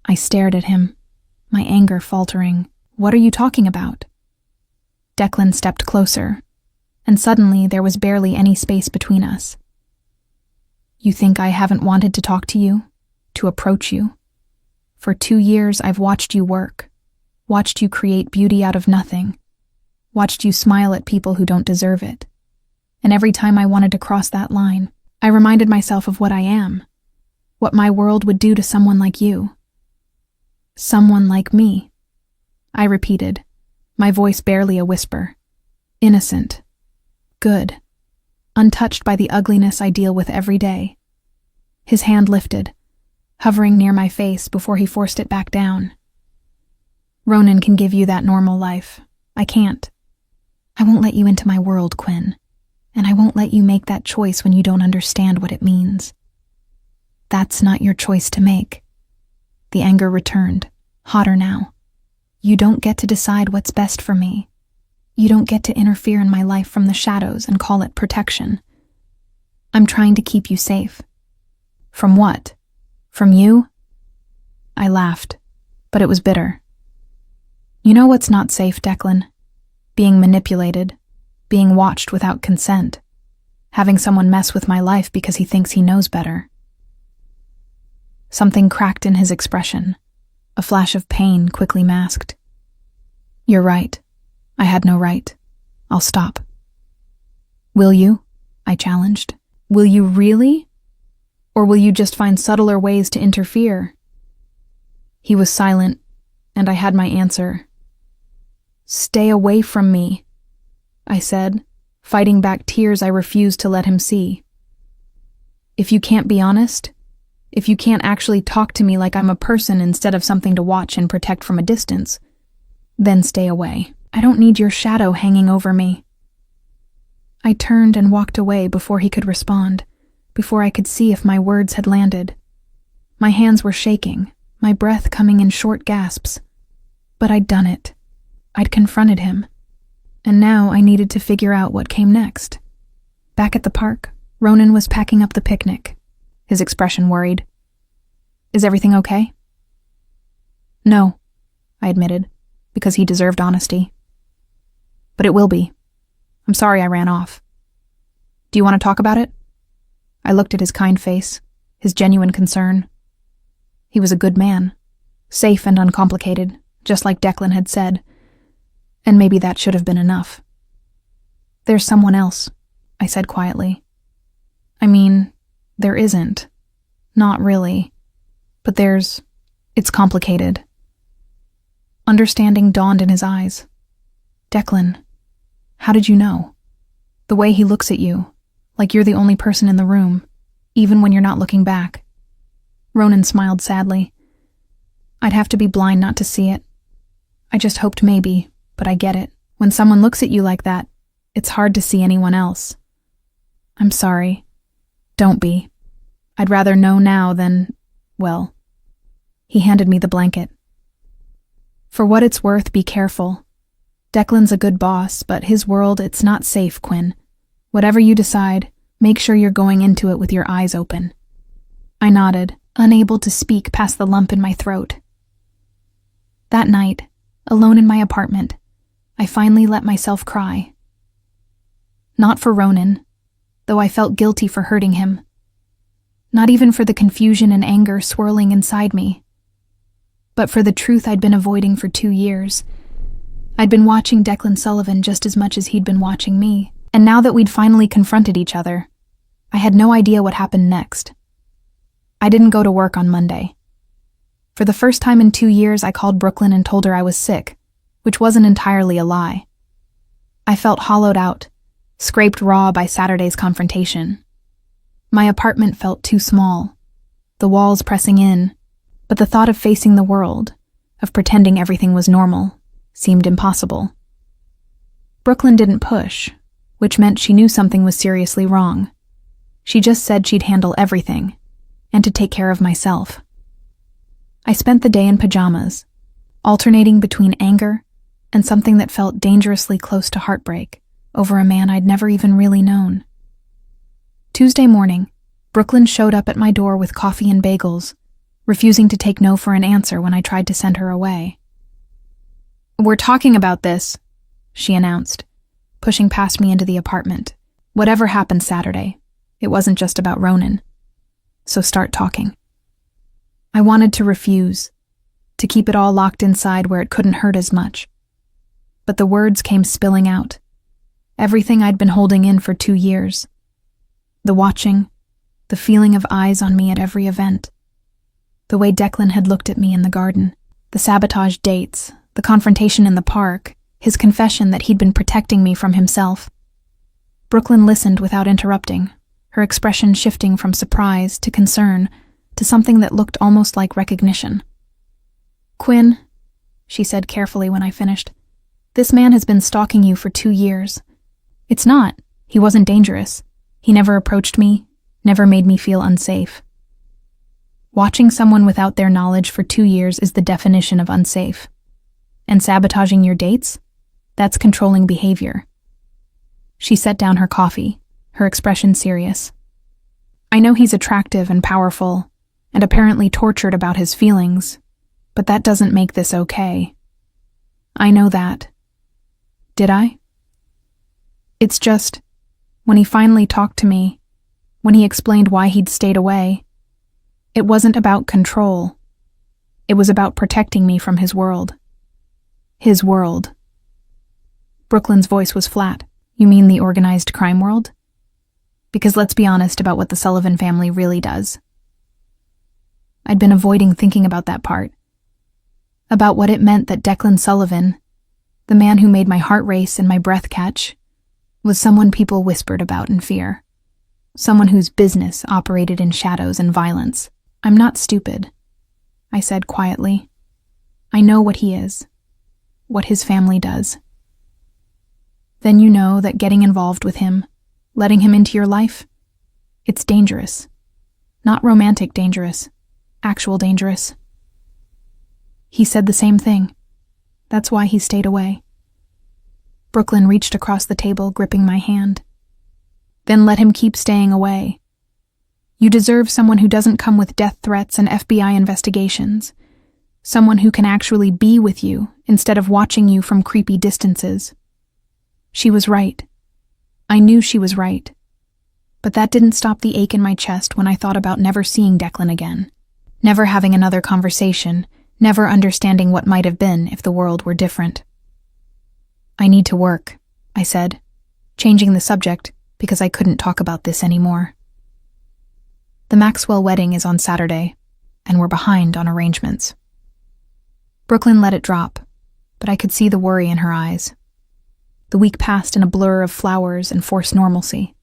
I stared at him, my anger faltering. What are you talking about? Declan stepped closer, and suddenly there was barely any space between us. You think I haven't wanted to talk to you, to approach you? For 2 years I've watched you work, watched you create beauty out of nothing, watched you smile at people who don't deserve it. And every time I wanted to cross that line, I reminded myself of what I am, what my world would do to someone like you. Someone like me, I repeated, my voice barely a whisper. Innocent. Good. Untouched by the ugliness I deal with every day. His hand lifted, hovering near my face before he forced it back down. Ronan can give you that normal life. I can't. I won't let you into my world, Quinn. And I won't let you make that choice when you don't understand what it means. That's not your choice to make. The anger returned, hotter now. You don't get to decide what's best for me. You don't get to interfere in my life from the shadows and call it protection. I'm trying to keep you safe. From what? From you? I laughed, but it was bitter. You know what's not safe, Declan? Being manipulated, being watched without consent, having someone mess with my life because he thinks he knows better. Something cracked in his expression, a flash of pain quickly masked. You're right. I had no right. I'll stop. Will you? I challenged. Will you really? Or will you just find subtler ways to interfere? He was silent, and I had my answer. Stay away from me, I said, fighting back tears I refused to let him see. If you can't be honest, if you can't actually talk to me like I'm a person instead of something to watch and protect from a distance, then stay away. I don't need your shadow hanging over me. I turned and walked away before he could respond, before I could see if my words had landed. My hands were shaking, my breath coming in short gasps. But I'd done it. I'd confronted him. And now I needed to figure out what came next. Back at the park, Ronan was packing up the picnic, his expression worried. Is everything okay? No, I admitted, because he deserved honesty. But it will be. I'm sorry I ran off. Do you want to talk about it? I looked at his kind face, his genuine concern. He was a good man, safe and uncomplicated, just like Declan had said. And maybe that should have been enough. There's someone else, I said quietly. I mean, there isn't. Not really. But it's complicated. Understanding dawned in his eyes. Declan, how did you know? The way he looks at you, like you're the only person in the room, even when you're not looking back. Ronan smiled sadly. I'd have to be blind not to see it. I just hoped maybe, but I get it. When someone looks at you like that, it's hard to see anyone else. I'm sorry. Don't be. I'd rather know now than, well. He handed me the blanket. For what it's worth, be careful. Declan's a good boss, but his world, it's not safe, Quinn. Whatever you decide, make sure you're going into it with your eyes open. I nodded, unable to speak past the lump in my throat. That night, alone in my apartment, I finally let myself cry. Not for Ronan, though I felt guilty for hurting him. Not even for the confusion and anger swirling inside me, but for the truth I'd been avoiding for 2 years. I'd been watching Declan Sullivan just as much as he'd been watching me, and now that we'd finally confronted each other, I had no idea what happened next. I didn't go to work on Monday. For the first time in 2 years, I called Brooklyn and told her I was sick, which wasn't entirely a lie. I felt hollowed out, scraped raw by Saturday's confrontation. My apartment felt too small, the walls pressing in, but the thought of facing the world, of pretending everything was normal, seemed impossible. Brooklyn didn't push, which meant she knew something was seriously wrong. She just said she'd handle everything, and to take care of myself. I spent the day in pajamas, alternating between anger and something that felt dangerously close to heartbreak over a man I'd never even really known. Tuesday morning, Brooklyn showed up at my door with coffee and bagels, refusing to take no for an answer when I tried to send her away. We're talking about this, she announced, pushing past me into the apartment. Whatever happened Saturday, it wasn't just about Ronan. So start talking. I wanted to refuse, to keep it all locked inside where it couldn't hurt as much. But the words came spilling out. Everything I'd been holding in for 2 years. The watching, the feeling of eyes on me at every event. The way Declan had looked at me in the garden, the sabotage dates, the confrontation in the park, his confession that he'd been protecting me from himself. Brooklyn listened without interrupting, her expression shifting from surprise to concern to something that looked almost like recognition. Quinn, she said carefully when I finished, this man has been stalking you for 2 years. It's not. He wasn't dangerous. He never approached me, never made me feel unsafe. Watching someone without their knowledge for 2 years is the definition of unsafe. And sabotaging your dates? That's controlling behavior. She set down her coffee, her expression serious. I know he's attractive and powerful, and apparently tortured about his feelings, but that doesn't make this okay. I know that. Did I? It's just, when he finally talked to me, when he explained why he'd stayed away, it wasn't about control. It was about protecting me from his world. His world. Brooklyn's voice was flat. You mean the organized crime world? Because let's be honest about what the Sullivan family really does. I'd been avoiding thinking about that part. About what it meant that Declan Sullivan, the man who made my heart race and my breath catch, was someone people whispered about in fear. Someone whose business operated in shadows and violence. I'm not stupid, I said quietly. I know what he is, what his family does. Then you know that getting involved with him, letting him into your life, it's dangerous. Not romantic dangerous, actual dangerous. He said the same thing. That's why he stayed away. Brooklyn reached across the table, gripping my hand. Then let him keep staying away. You deserve someone who doesn't come with death threats and FBI investigations. Someone who can actually be with you instead of watching you from creepy distances. She was right. I knew she was right. But that didn't stop the ache in my chest when I thought about never seeing Declan again. Never having another conversation, never understanding what might have been if the world were different. I need to work, I said, changing the subject because I couldn't talk about this anymore. The Maxwell wedding is on Saturday, and we're behind on arrangements. Brooklyn let it drop, but I could see the worry in her eyes. The week passed in a blur of flowers and forced normalcy.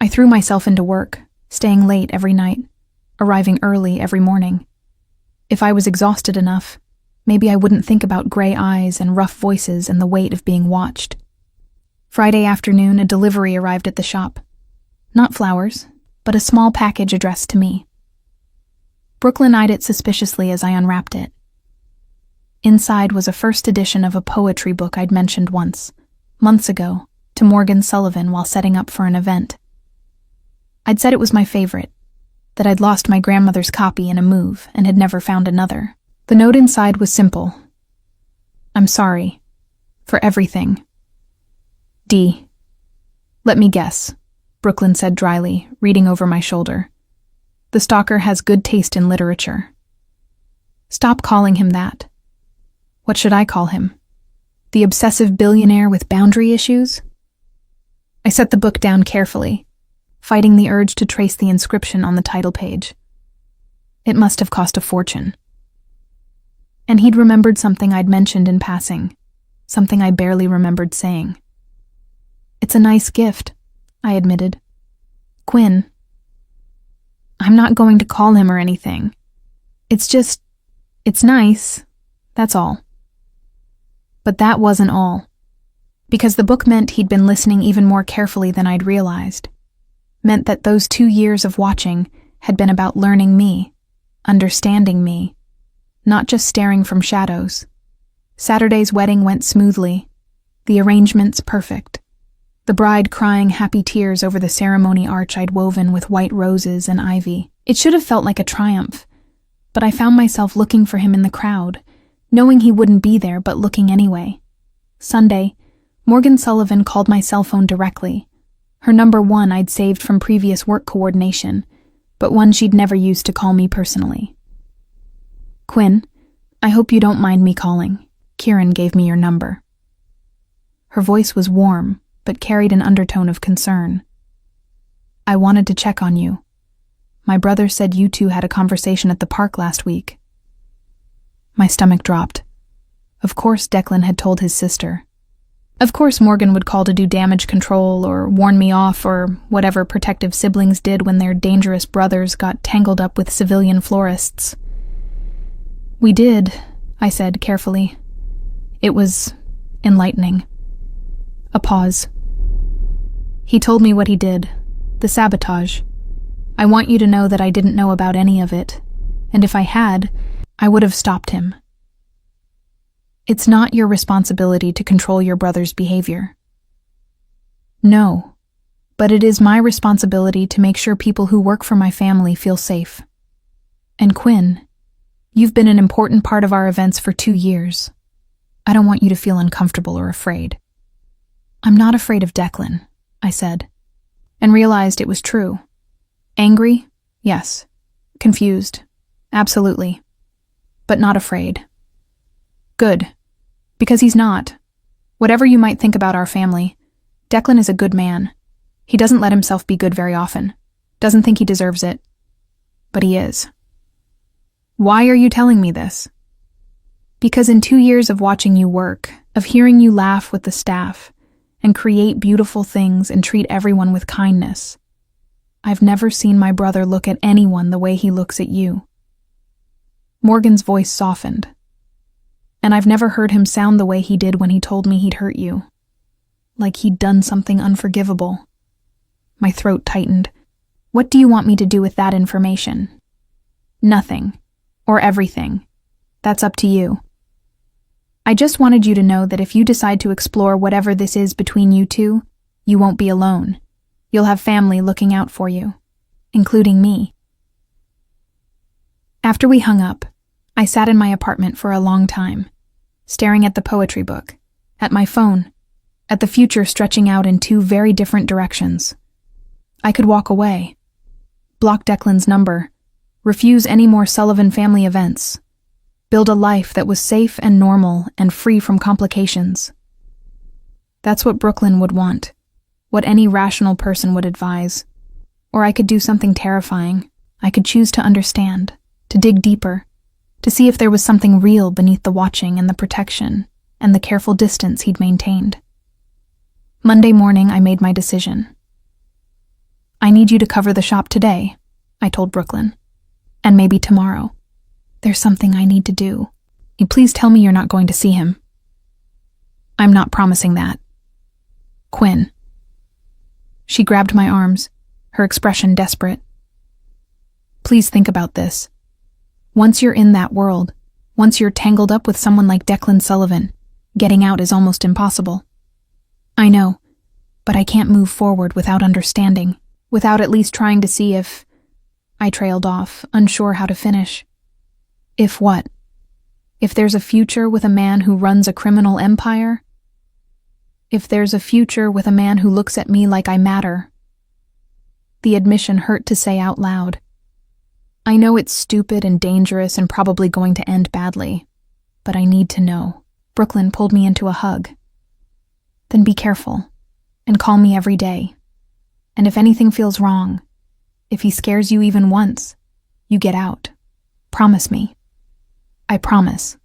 I threw myself into work, staying late every night, arriving early every morning. If I was exhausted enough, maybe I wouldn't think about gray eyes and rough voices and the weight of being watched. Friday afternoon, a delivery arrived at the shop. Not flowers, but a small package addressed to me. Brooklyn eyed it suspiciously as I unwrapped it. Inside was a first edition of a poetry book I'd mentioned once, months ago, to Morgan Sullivan while setting up for an event. I'd said it was my favorite, that I'd lost my grandmother's copy in a move and had never found another. The note inside was simple. I'm sorry. For everything. D. Let me guess, Brooklyn said dryly, reading over my shoulder. The stalker has good taste in literature. Stop calling him that. What should I call him? The obsessive billionaire with boundary issues? I set the book down carefully, fighting the urge to trace the inscription on the title page. It must have cost a fortune. And he'd remembered something I'd mentioned in passing, something I barely remembered saying. It's a nice gift, I admitted. Quinn. I'm not going to call him or anything. It's nice, that's all. But that wasn't all, because the book meant he'd been listening even more carefully than I'd realized. Meant that those 2 years of watching had been about learning me, understanding me, not just staring from shadows. Saturday's wedding went smoothly, the arrangements perfect. The bride crying happy tears over the ceremony arch I'd woven with white roses and ivy. It should have felt like a triumph, but I found myself looking for him in the crowd, knowing he wouldn't be there but looking anyway. Sunday, Morgan Sullivan called my cell phone directly. Her number 1 I'd saved from previous work coordination, but one she'd never used to call me personally. Quinn, I hope you don't mind me calling. Kieran gave me your number. Her voice was warm, but carried an undertone of concern. I wanted to check on you. My brother said you two had a conversation at the park last week. My stomach dropped. Of course Declan had told his sister. Of course Morgan would call to do damage control or warn me off or whatever protective siblings did when their dangerous brothers got tangled up with civilian florists. We did, I said carefully. It was enlightening. A pause. He told me what he did, the sabotage. I want you to know that I didn't know about any of it, and if I had, I would have stopped him. It's not your responsibility to control your brother's behavior. No, but it is my responsibility to make sure people who work for my family feel safe. And Quinn, you've been an important part of our events for 2 years. I don't want you to feel uncomfortable or afraid. I'm not afraid of Declan, I said, and realized it was true. Angry? Yes. Confused? Absolutely. But not afraid. Good. Because he's not. Whatever you might think about our family, Declan is a good man. He doesn't let himself be good very often. Doesn't think he deserves it. But he is. Why are you telling me this? Because in 2 years of watching you work, of hearing you laugh with the staff, and create beautiful things and treat everyone with kindness, I've never seen my brother look at anyone the way he looks at you. Morgan's voice softened. And I've never heard him sound the way he did when he told me he'd hurt you. Like he'd done something unforgivable. My throat tightened. What do you want me to do with that information? Nothing. Or everything. That's up to you. I just wanted you to know that if you decide to explore whatever this is between you two, you won't be alone. You'll have family looking out for you, including me. After we hung up, I sat in my apartment for a long time, staring at the poetry book, at my phone, at the future stretching out in 2 very different directions. I could walk away, block Declan's number, refuse any more Sullivan family events, build a life that was safe and normal and free from complications. That's what Brooklyn would want, what any rational person would advise. Or I could do something terrifying. I could choose to understand, to dig deeper, to see if there was something real beneath the watching and the protection and the careful distance he'd maintained. Monday morning, I made my decision. I need you to cover the shop today, I told Brooklyn. And maybe tomorrow. There's something I need to do. You please tell me you're not going to see him. I'm not promising that. Quinn. She grabbed my arms, her expression desperate. Please think about this. Once you're in that world, once you're tangled up with someone like Declan Sullivan, getting out is almost impossible. I know, but I can't move forward without understanding, without at least trying to see if... I trailed off, unsure how to finish. If what? If there's a future with a man who runs a criminal empire? If there's a future with a man who looks at me like I matter? The admission hurt to say out loud. I know it's stupid and dangerous and probably going to end badly, but I need to know. Brooklyn pulled me into a hug. Then be careful, and call me every day. And if anything feels wrong, if he scares you even once, you get out. Promise me. I promise.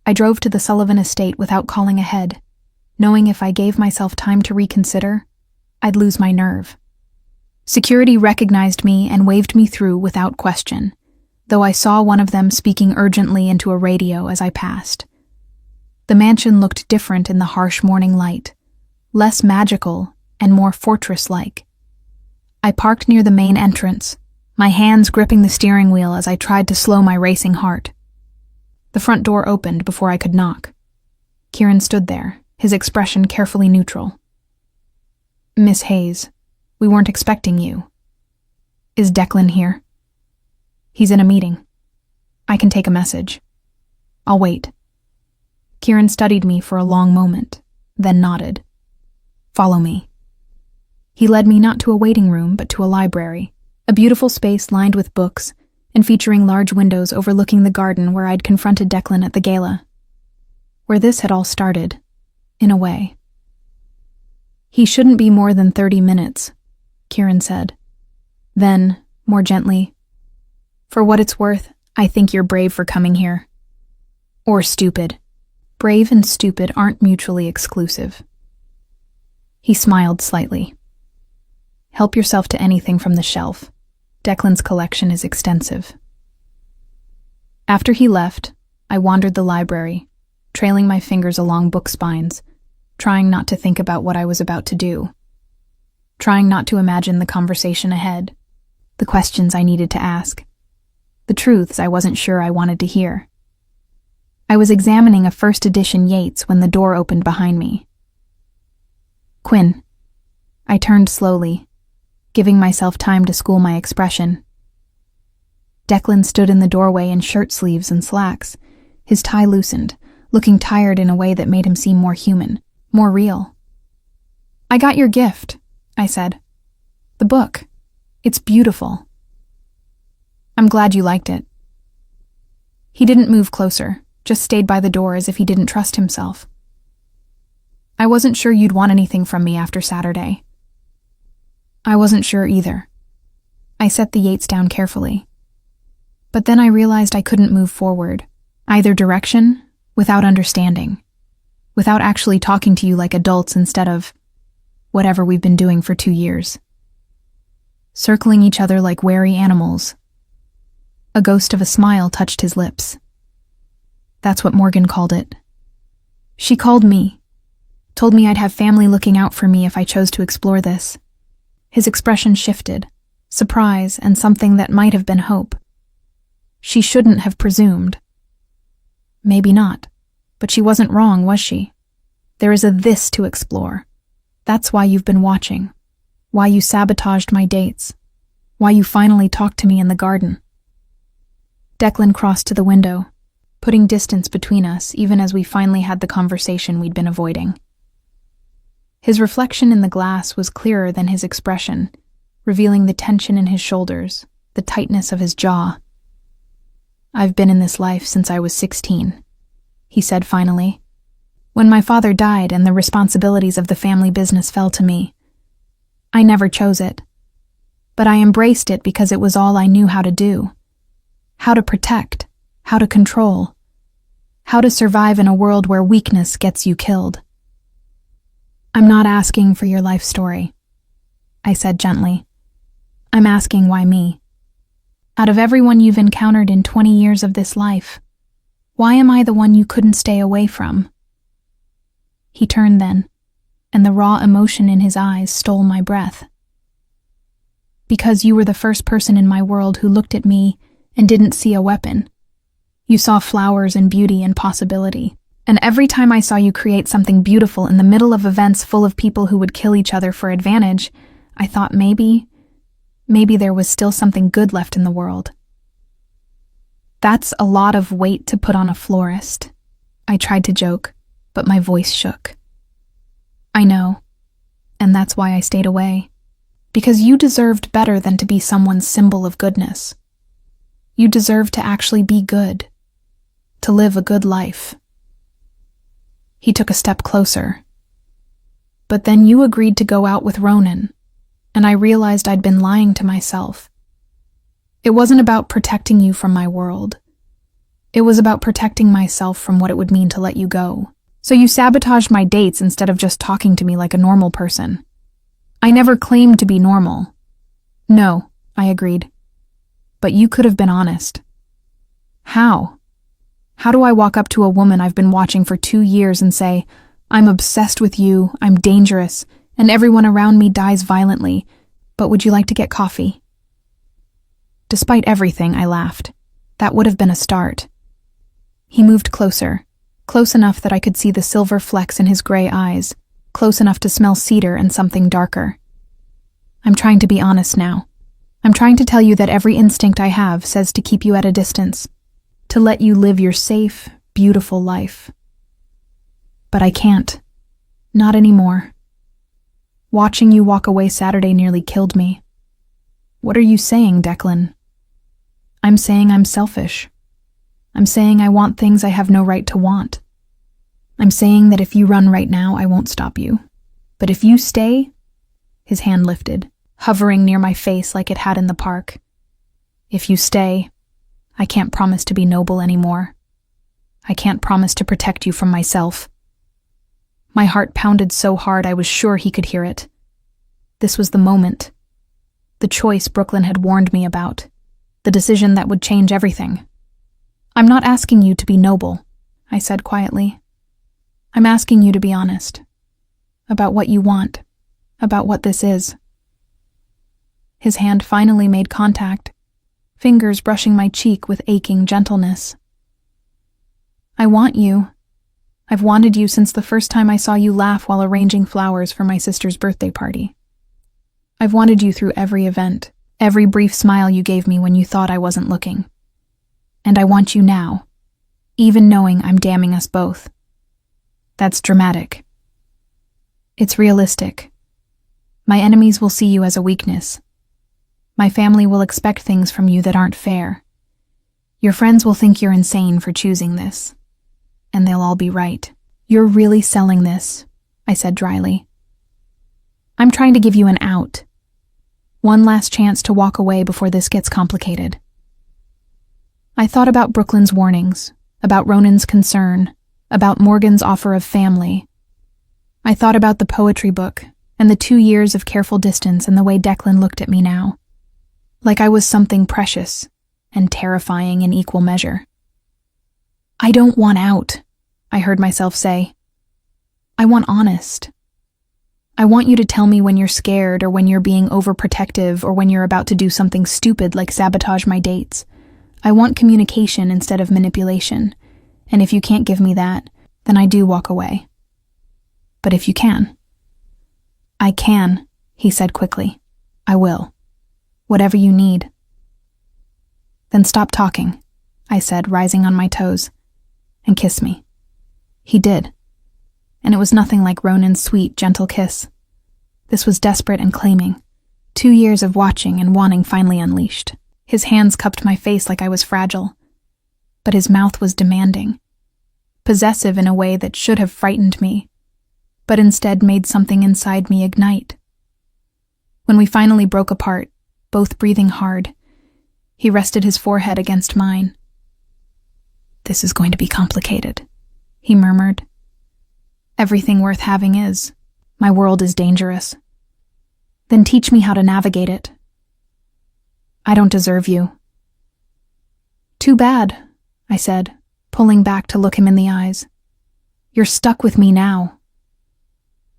I drove to the Sullivan estate without calling ahead, knowing if I gave myself time to reconsider, I'd lose my nerve. Security recognized me and waved me through without question, though I saw one of them speaking urgently into a radio as I passed. The mansion looked different in the harsh morning light, less magical and more fortress-like. I parked near the main entrance, my hands gripping the steering wheel as I tried to slow my racing heart. The front door opened before I could knock. Kieran stood there, his expression carefully neutral. Miss Hayes, we weren't expecting you. Is Declan here? He's in a meeting. I can take a message. I'll wait. Kieran studied me for a long moment, then nodded. Follow me. He led me not to a waiting room, but to a library, a beautiful space lined with books and featuring large windows overlooking the garden where I'd confronted Declan at the gala. Where this had all started, in a way. He shouldn't be more than 30 minutes, Kieran said. Then, more gently, for what it's worth, I think you're brave for coming here. Or stupid. Brave and stupid aren't mutually exclusive. He smiled slightly. Help yourself to anything from the shelf. Declan's collection is extensive. After he left, I wandered the library, trailing my fingers along book spines, trying not to think about what I was about to do, trying not to imagine the conversation ahead, the questions I needed to ask, the truths I wasn't sure I wanted to hear. I was examining a first edition Yeats when the door opened behind me. Quinn. I turned slowly, giving myself time to school my expression. Declan stood in the doorway in shirt sleeves and slacks, his tie loosened, looking tired in a way that made him seem more human, more real. I got your gift, I said. The book. It's beautiful. I'm glad you liked it. He didn't move closer, just stayed by the door as if he didn't trust himself. I wasn't sure you'd want anything from me after Saturday. I wasn't sure either. I set the Yeats down carefully. But then I realized I couldn't move forward, either direction, without understanding, without actually talking to you like adults instead of whatever we've been doing for 2 years. Circling each other like wary animals. A ghost of a smile touched his lips. That's what Morgan called it. She called me, told me I'd have family looking out for me if I chose to explore this. His expression shifted, surprise and something that might have been hope. She shouldn't have presumed. Maybe not, but she wasn't wrong, was she? There is a this to explore. That's why you've been watching, why you sabotaged my dates, why you finally talked to me in the garden. Declan crossed to the window, putting distance between us even as we finally had the conversation we'd been avoiding. His reflection in the glass was clearer than his expression, revealing the tension in his shoulders, the tightness of his jaw. I've been in this life since I was 16, he said finally. When my father died and the responsibilities of the family business fell to me, I never chose it. But I embraced it because it was all I knew how to do. How to protect, how to control, how to survive in a world where weakness gets you killed. I'm not asking for your life story, I said gently. I'm asking why me. Out of everyone you've encountered in 20 years of this life, why am I the one you couldn't stay away from? He turned then, and the raw emotion in his eyes stole my breath. Because you were the first person in my world who looked at me and didn't see a weapon. You saw flowers and beauty and possibility. And every time I saw you create something beautiful in the middle of events full of people who would kill each other for advantage, I thought maybe there was still something good left in the world. That's a lot of weight to put on a florist. I tried to joke, but my voice shook. I know, and that's why I stayed away. Because you deserved better than to be someone's symbol of goodness. You deserved to actually be good, to live a good life. He took a step closer. But then you agreed to go out with Ronan, and I realized I'd been lying to myself. It wasn't about protecting you from my world. It was about protecting myself from what it would mean to let you go. So you sabotaged my dates instead of just talking to me like a normal person. I never claimed to be normal. No, I agreed. But you could have been honest. How? How do I walk up to a woman I've been watching for 2 years and say, I'm obsessed with you, I'm dangerous, and everyone around me dies violently, but would you like to get coffee? Despite everything, I laughed. That would have been a start. He moved closer, close enough that I could see the silver flecks in his gray eyes, close enough to smell cedar and something darker. I'm trying to be honest now. I'm trying to tell you that every instinct I have says to keep you at a distance, to let you live your safe, beautiful life. But I can't. Not anymore. Watching you walk away Saturday nearly killed me. What are you saying, Declan? I'm saying I'm selfish. I'm saying I want things I have no right to want. I'm saying that if you run right now, I won't stop you. But if you stay, his hand lifted, hovering near my face like it had in the park. If you stay, I can't promise to be noble anymore. I can't promise to protect you from myself. My heart pounded so hard I was sure he could hear it. This was the moment. The choice Brooklyn had warned me about. The decision that would change everything. I'm not asking you to be noble, I said quietly. I'm asking you to be honest. About what you want. About what this is. His hand finally made contact, fingers brushing my cheek with aching gentleness. I want you. I've wanted you since the first time I saw you laugh while arranging flowers for my sister's birthday party. I've wanted you through every event, every brief smile you gave me when you thought I wasn't looking. And I want you now, even knowing I'm damning us both. That's dramatic. It's realistic. My enemies will see you as a weakness. My family will expect things from you that aren't fair. Your friends will think you're insane for choosing this. And they'll all be right. You're really selling this, I said dryly. I'm trying to give you an out. One last chance to walk away before this gets complicated. I thought about Brooklyn's warnings, about Ronan's concern, about Morgan's offer of family. I thought about the poetry book and the 2 years of careful distance and the way Declan looked at me now. Like I was something precious and terrifying in equal measure. I don't want out, I heard myself say. I want honest. I want you to tell me when you're scared or when you're being overprotective or when you're about to do something stupid like sabotage my dates. I want communication instead of manipulation. And if you can't give me that, then I do walk away. But if you can. I can, he said quickly. I will. Whatever you need. Then stop talking, I said, rising on my toes, and kiss me. He did. And it was nothing like Ronan's sweet, gentle kiss. This was desperate and claiming. 2 years of watching and wanting finally unleashed. His hands cupped my face like I was fragile. But his mouth was demanding. Possessive in a way that should have frightened me, but instead made something inside me ignite. When we finally broke apart, both breathing hard, he rested his forehead against mine. "This is going to be complicated," he murmured. "Everything worth having is. My world is dangerous." "Then teach me how to navigate it." "I don't deserve you." "Too bad," I said, pulling back to look him in the eyes. "You're stuck with me now."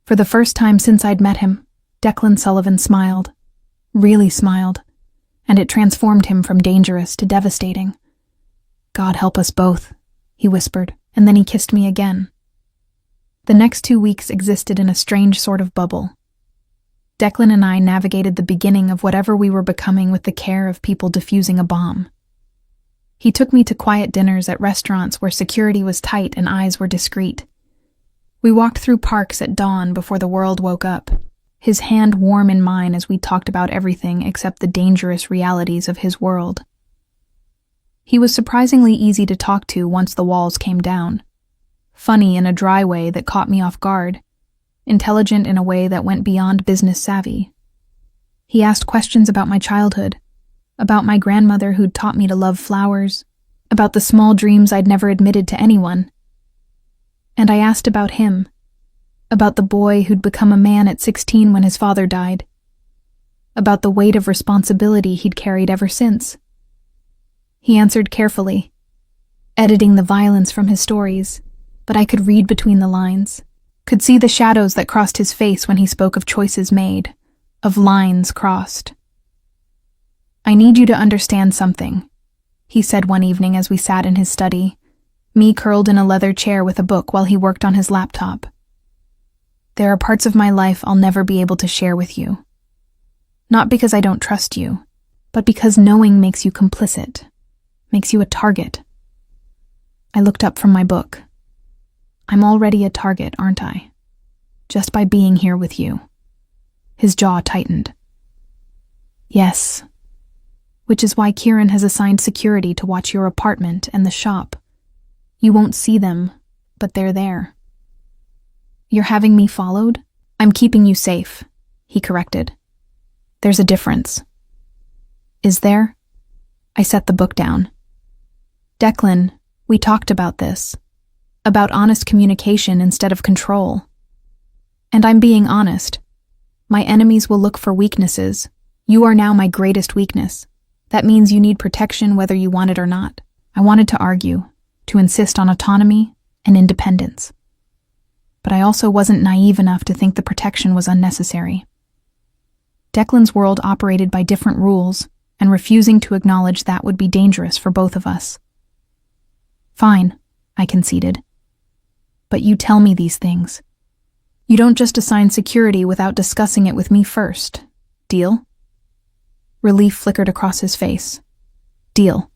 For the first time since I'd met him, Declan Sullivan smiled, really smiled, and it transformed him from dangerous to devastating. "God help us both," he whispered, and then he kissed me again. The next 2 weeks existed in a strange sort of bubble. Declan and I navigated the beginning of whatever we were becoming with the care of people defusing a bomb. He took me to quiet dinners at restaurants where security was tight and eyes were discreet. We walked through parks at dawn before the world woke up, his hand warm in mine as we talked about everything except the dangerous realities of his world. He was surprisingly easy to talk to once the walls came down. Funny in a dry way that caught me off guard, intelligent in a way that went beyond business savvy. He asked questions about my childhood, about my grandmother who'd taught me to love flowers, about the small dreams I'd never admitted to anyone. And I asked about him, about the boy who'd become a man at 16 when his father died, about the weight of responsibility he'd carried ever since. He answered carefully, editing the violence from his stories, but I could read between the lines, could see the shadows that crossed his face when he spoke of choices made, of lines crossed. "I need you to understand something," he said one evening as we sat in his study, me curled in a leather chair with a book while he worked on his laptop. "There are parts of my life I'll never be able to share with you. Not because I don't trust you, but because knowing makes you complicit, makes you a target." I looked up from my book. "I'm already a target, aren't I? Just by being here with you." His jaw tightened. "Yes. Which is why Kieran has assigned security to watch your apartment and the shop. You won't see them, but they're there." "You're having me followed?" "I'm keeping you safe," he corrected. "There's a difference." "Is there?" I set the book down. "Declan, we talked about this. About honest communication instead of control. And I'm being honest. My enemies will look for weaknesses. You are now my greatest weakness. That means you need protection whether you want it or not." I wanted to argue, to insist on autonomy and independence. But I also wasn't naive enough to think the protection was unnecessary. Declan's world operated by different rules, and refusing to acknowledge that would be dangerous for both of us. "Fine," I conceded. "But you tell me these things. You don't just assign security without discussing it with me first. Deal?" Relief flickered across his face. "Deal."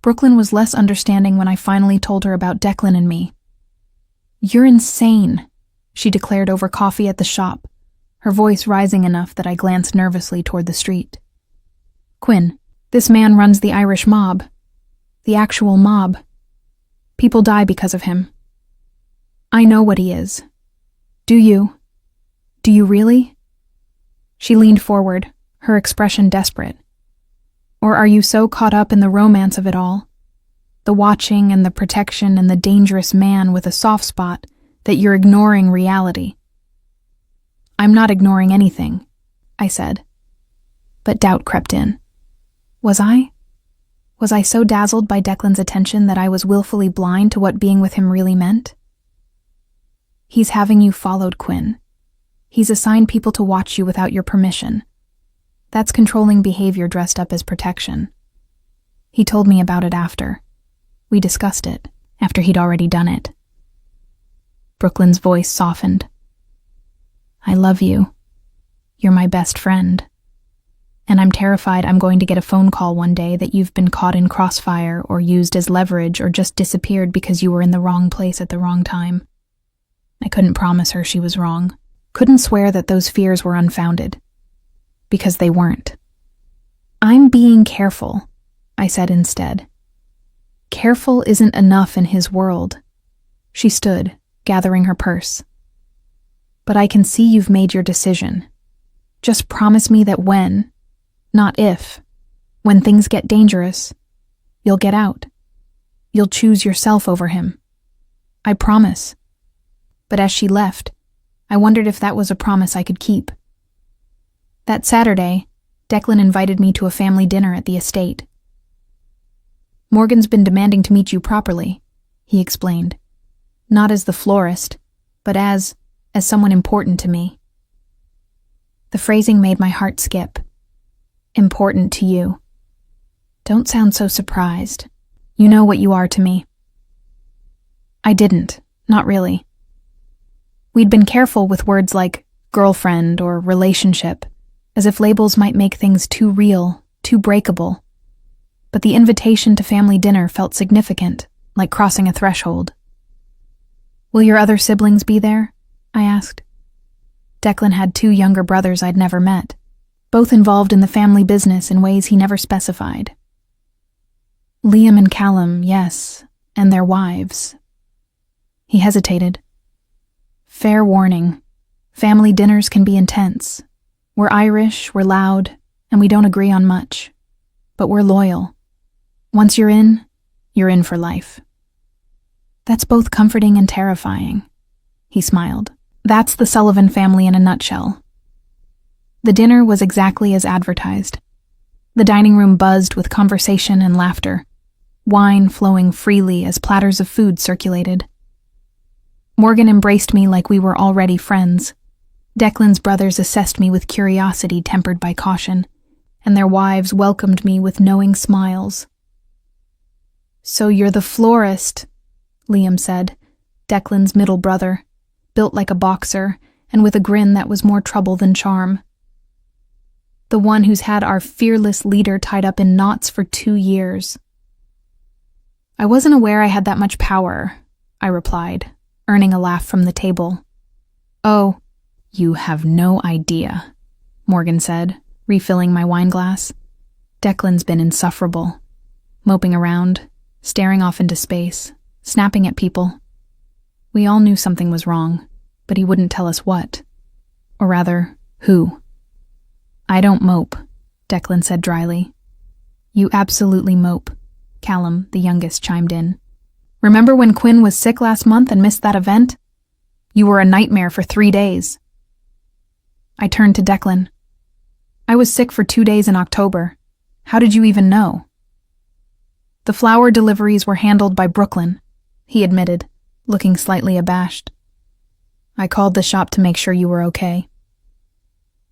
Brooklyn was less understanding when I finally told her about Declan and me. "You're insane," she declared over coffee at the shop, her voice rising enough that I glanced nervously toward the street. "Quinn, this man runs the Irish mob. The actual mob. People die because of him. I know what he is. Do you? Do you really?" She leaned forward, her expression desperate. "Or are you so caught up in the romance of it all, the watching and the protection and the dangerous man with a soft spot, that you're ignoring reality?" "I'm not ignoring anything," I said. But doubt crept in. Was I? Was I so dazzled by Declan's attention that I was willfully blind to what being with him really meant? "He's having you followed, Quinn. He's assigned people to watch you without your permission. That's controlling behavior dressed up as protection." He told me about it after. We discussed it, after he'd already done it. Brooklyn's voice softened. "I love you. You're my best friend. And I'm terrified I'm going to get a phone call one day that you've been caught in crossfire or used as leverage or just disappeared because you were in the wrong place at the wrong time." I couldn't promise her she was wrong. Couldn't swear that those fears were unfounded. Because they weren't. "I'm being careful," I said instead. "Careful isn't enough in his world." She stood, gathering her purse. "But I can see you've made your decision. Just promise me that when, not if, when things get dangerous, you'll get out. You'll choose yourself over him. I promise." But as she left, I wondered if that was a promise I could keep. That Saturday, Declan invited me to a family dinner at the estate. "Morgan's been demanding to meet you properly," he explained. "Not as the florist, but as someone important to me." The phrasing made my heart skip. "Important to you. Don't sound so surprised. You know what you are to me." I didn't, not really. We'd been careful with words like girlfriend or relationship, as if labels might make things too real, too breakable. But the invitation to family dinner felt significant, like crossing a threshold. "Will your other siblings be there?" I asked. Declan had 2 younger brothers I'd never met, both involved in the family business in ways he never specified. "Liam and Callum, yes, and their wives." He hesitated. "Fair warning, family dinners can be intense. We're Irish, we're loud, and we don't agree on much. But we're loyal. Once you're in for life." "That's both comforting and terrifying," he smiled. "That's the Sullivan family in a nutshell." The dinner was exactly as advertised. The dining room buzzed with conversation and laughter, wine flowing freely as platters of food circulated. Morgan embraced me like we were already friends. Declan's brothers assessed me with curiosity tempered by caution, and their wives welcomed me with knowing smiles. "So you're the florist," Liam said, Declan's middle brother, built like a boxer and with a grin that was more trouble than charm. "The one who's had our fearless leader tied up in knots for 2 years. "I wasn't aware I had that much power," I replied, earning a laugh from the table. "Oh, you have no idea," Morgan said, refilling my wine glass. Declan's been insufferable, moping around, staring off into space, snapping at people. We all knew something was wrong, but he wouldn't tell us what. Or rather, who. "I don't mope," Declan said dryly. "You absolutely mope," Callum, the youngest, chimed in. "Remember when Quinn was sick last month and missed that event? You were a nightmare for 3 days." I turned to Declan. "I was sick for 2 days in October. How did you even know?" "The flower deliveries were handled by Brooklyn," he admitted, looking slightly abashed. "I called the shop to make sure you were okay."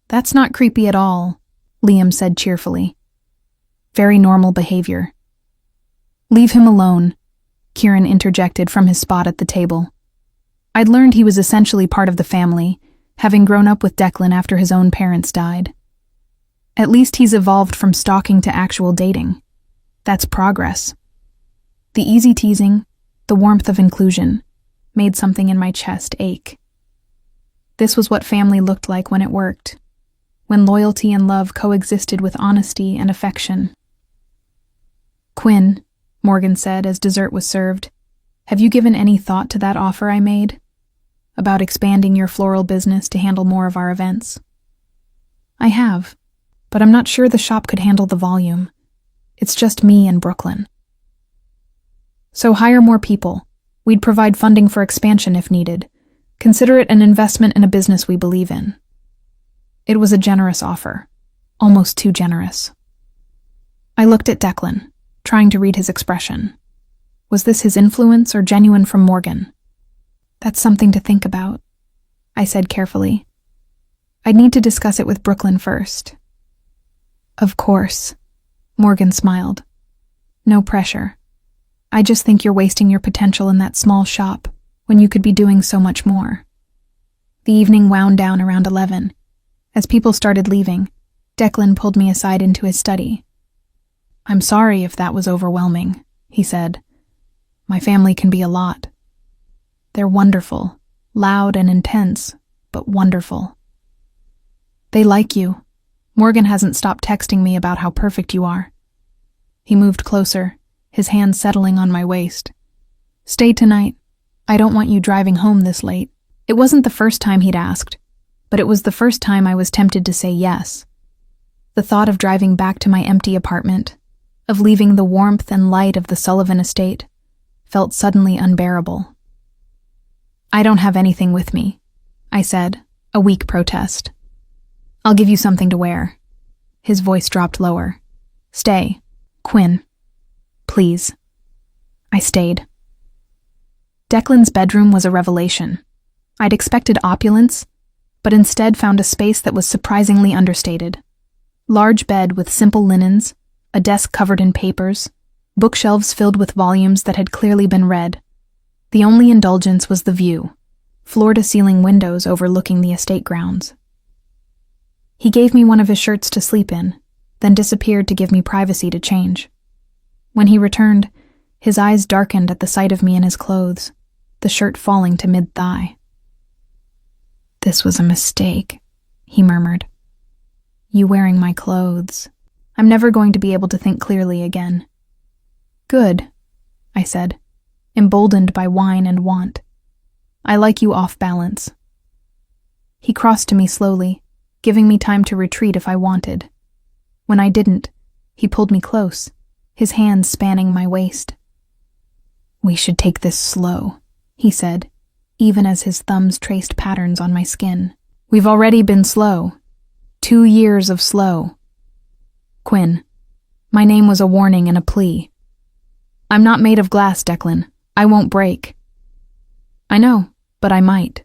"That's not creepy at all," Liam said cheerfully. "Very normal behavior." "Leave him alone," Kieran interjected from his spot at the table. I'd learned he was essentially part of the family, having grown up with Declan after his own parents died. At least he's evolved from stalking to actual dating. That's progress. The easy teasing, the warmth of inclusion, made something in my chest ache. This was what family looked like when it worked, when loyalty and love coexisted with honesty and affection. "Quinn," Morgan said as dessert was served, "have you given any thought to that offer I made? About expanding your floral business to handle more of our events?" "I have, but I'm not sure the shop could handle the volume. It's just me and Brooklyn." "So hire more people. We'd provide funding for expansion if needed. Consider it an investment in a business we believe in." It was a generous offer, almost too generous. I looked at Declan, trying to read his expression. Was this his influence or genuine from Morgan? "That's something to think about," I said carefully. "I'd need to discuss it with Brooklyn first." "Of course," Morgan smiled. "No pressure. I just think you're wasting your potential in that small shop when you could be doing so much more." The evening wound down around 11. As people started leaving, Declan pulled me aside into his study. "I'm sorry if that was overwhelming," he said. "My family can be a lot. They're wonderful, loud and intense, but wonderful. They like you. Morgan hasn't stopped texting me about how perfect you are." He moved closer, his hand settling on my waist. "Stay tonight. I don't want you driving home this late." It wasn't the first time he'd asked, but it was the first time I was tempted to say yes. The thought of driving back to my empty apartment, of leaving the warmth and light of the Sullivan estate, felt suddenly unbearable. "I don't have anything with me," I said, a weak protest. "I'll give you something to wear." His voice dropped lower. "Stay, Quinn. Please." I stayed. Declan's bedroom was a revelation. I'd expected opulence, but instead found a space that was surprisingly understated. Large bed with simple linens, a desk covered in papers, bookshelves filled with volumes that had clearly been read. The only indulgence was the view, floor-to-ceiling windows overlooking the estate grounds. He gave me one of his shirts to sleep in, then disappeared to give me privacy to change. When he returned, his eyes darkened at the sight of me in his clothes, the shirt falling to mid-thigh. "This was a mistake," he murmured. "You wearing my clothes. I'm never going to be able to think clearly again." "Good," I said, emboldened by wine and want. "I like you off balance." He crossed to me slowly, giving me time to retreat if I wanted. When I didn't, he pulled me close, his hands spanning my waist. "We should take this slow," he said, even as his thumbs traced patterns on my skin. "We've already been slow. 2 years of slow." "Quinn, my name was a warning and a plea. I'm not made of glass, Declan. I won't break." "I know, but I might."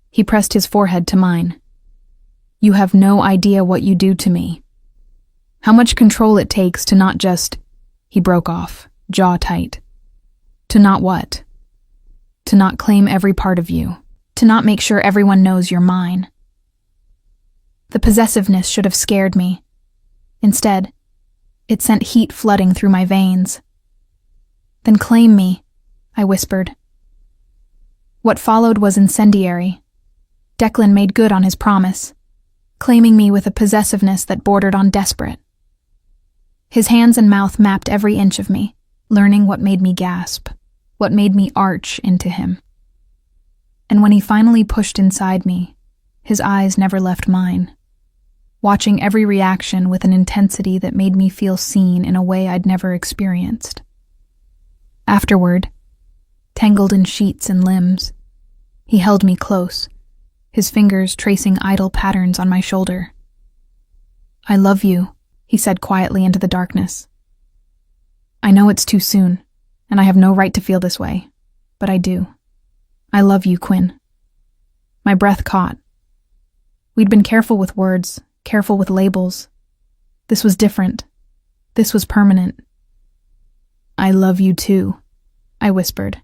He pressed his forehead to mine. "You have no idea what you do to me. How much control it takes to not just—" He broke off, jaw tight. "To not what?" "To not claim every part of you. To not make sure everyone knows you're mine." The possessiveness should have scared me. Instead, it sent heat flooding through my veins. "Then claim me," I whispered. What followed was incendiary. Declan made good on his promise, claiming me with a possessiveness that bordered on desperate. His hands and mouth mapped every inch of me, learning what made me gasp, what made me arch into him. And when he finally pushed inside me, his eyes never left mine, watching every reaction with an intensity that made me feel seen in a way I'd never experienced. Afterward, tangled in sheets and limbs, he held me close, his fingers tracing idle patterns on my shoulder. "I love you," he said quietly into the darkness. "I know it's too soon, and I have no right to feel this way, but I do. I love you, Quinn." My breath caught. We'd been careful with words, careful with labels. This was different. This was permanent. "I love you too," I whispered,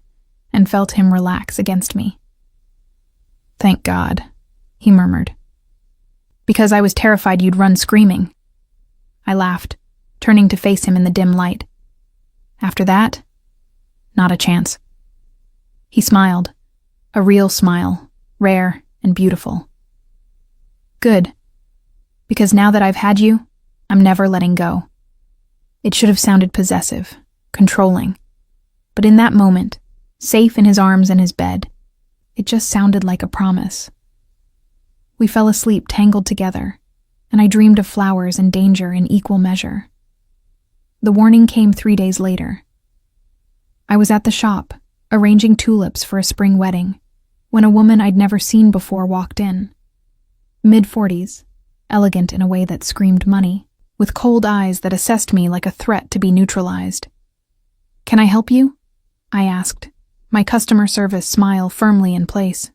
and felt him relax against me. "Thank God," he murmured. "Because I was terrified you'd run screaming." I laughed, turning to face him in the dim light. "After that, not a chance." He smiled, a real smile, rare and beautiful. "Good, because now that I've had you, I'm never letting go." It should have sounded possessive, controlling, but in that moment, safe in his arms and his bed, it just sounded like a promise. We fell asleep tangled together, and I dreamed of flowers and danger in equal measure. The warning came 3 days later. I was at the shop, arranging tulips for a spring wedding, when a woman I'd never seen before walked in. Mid-40s, elegant in a way that screamed money, with cold eyes that assessed me like a threat to be neutralized. "Can I help you?" I asked, my customer service smile firmly in place.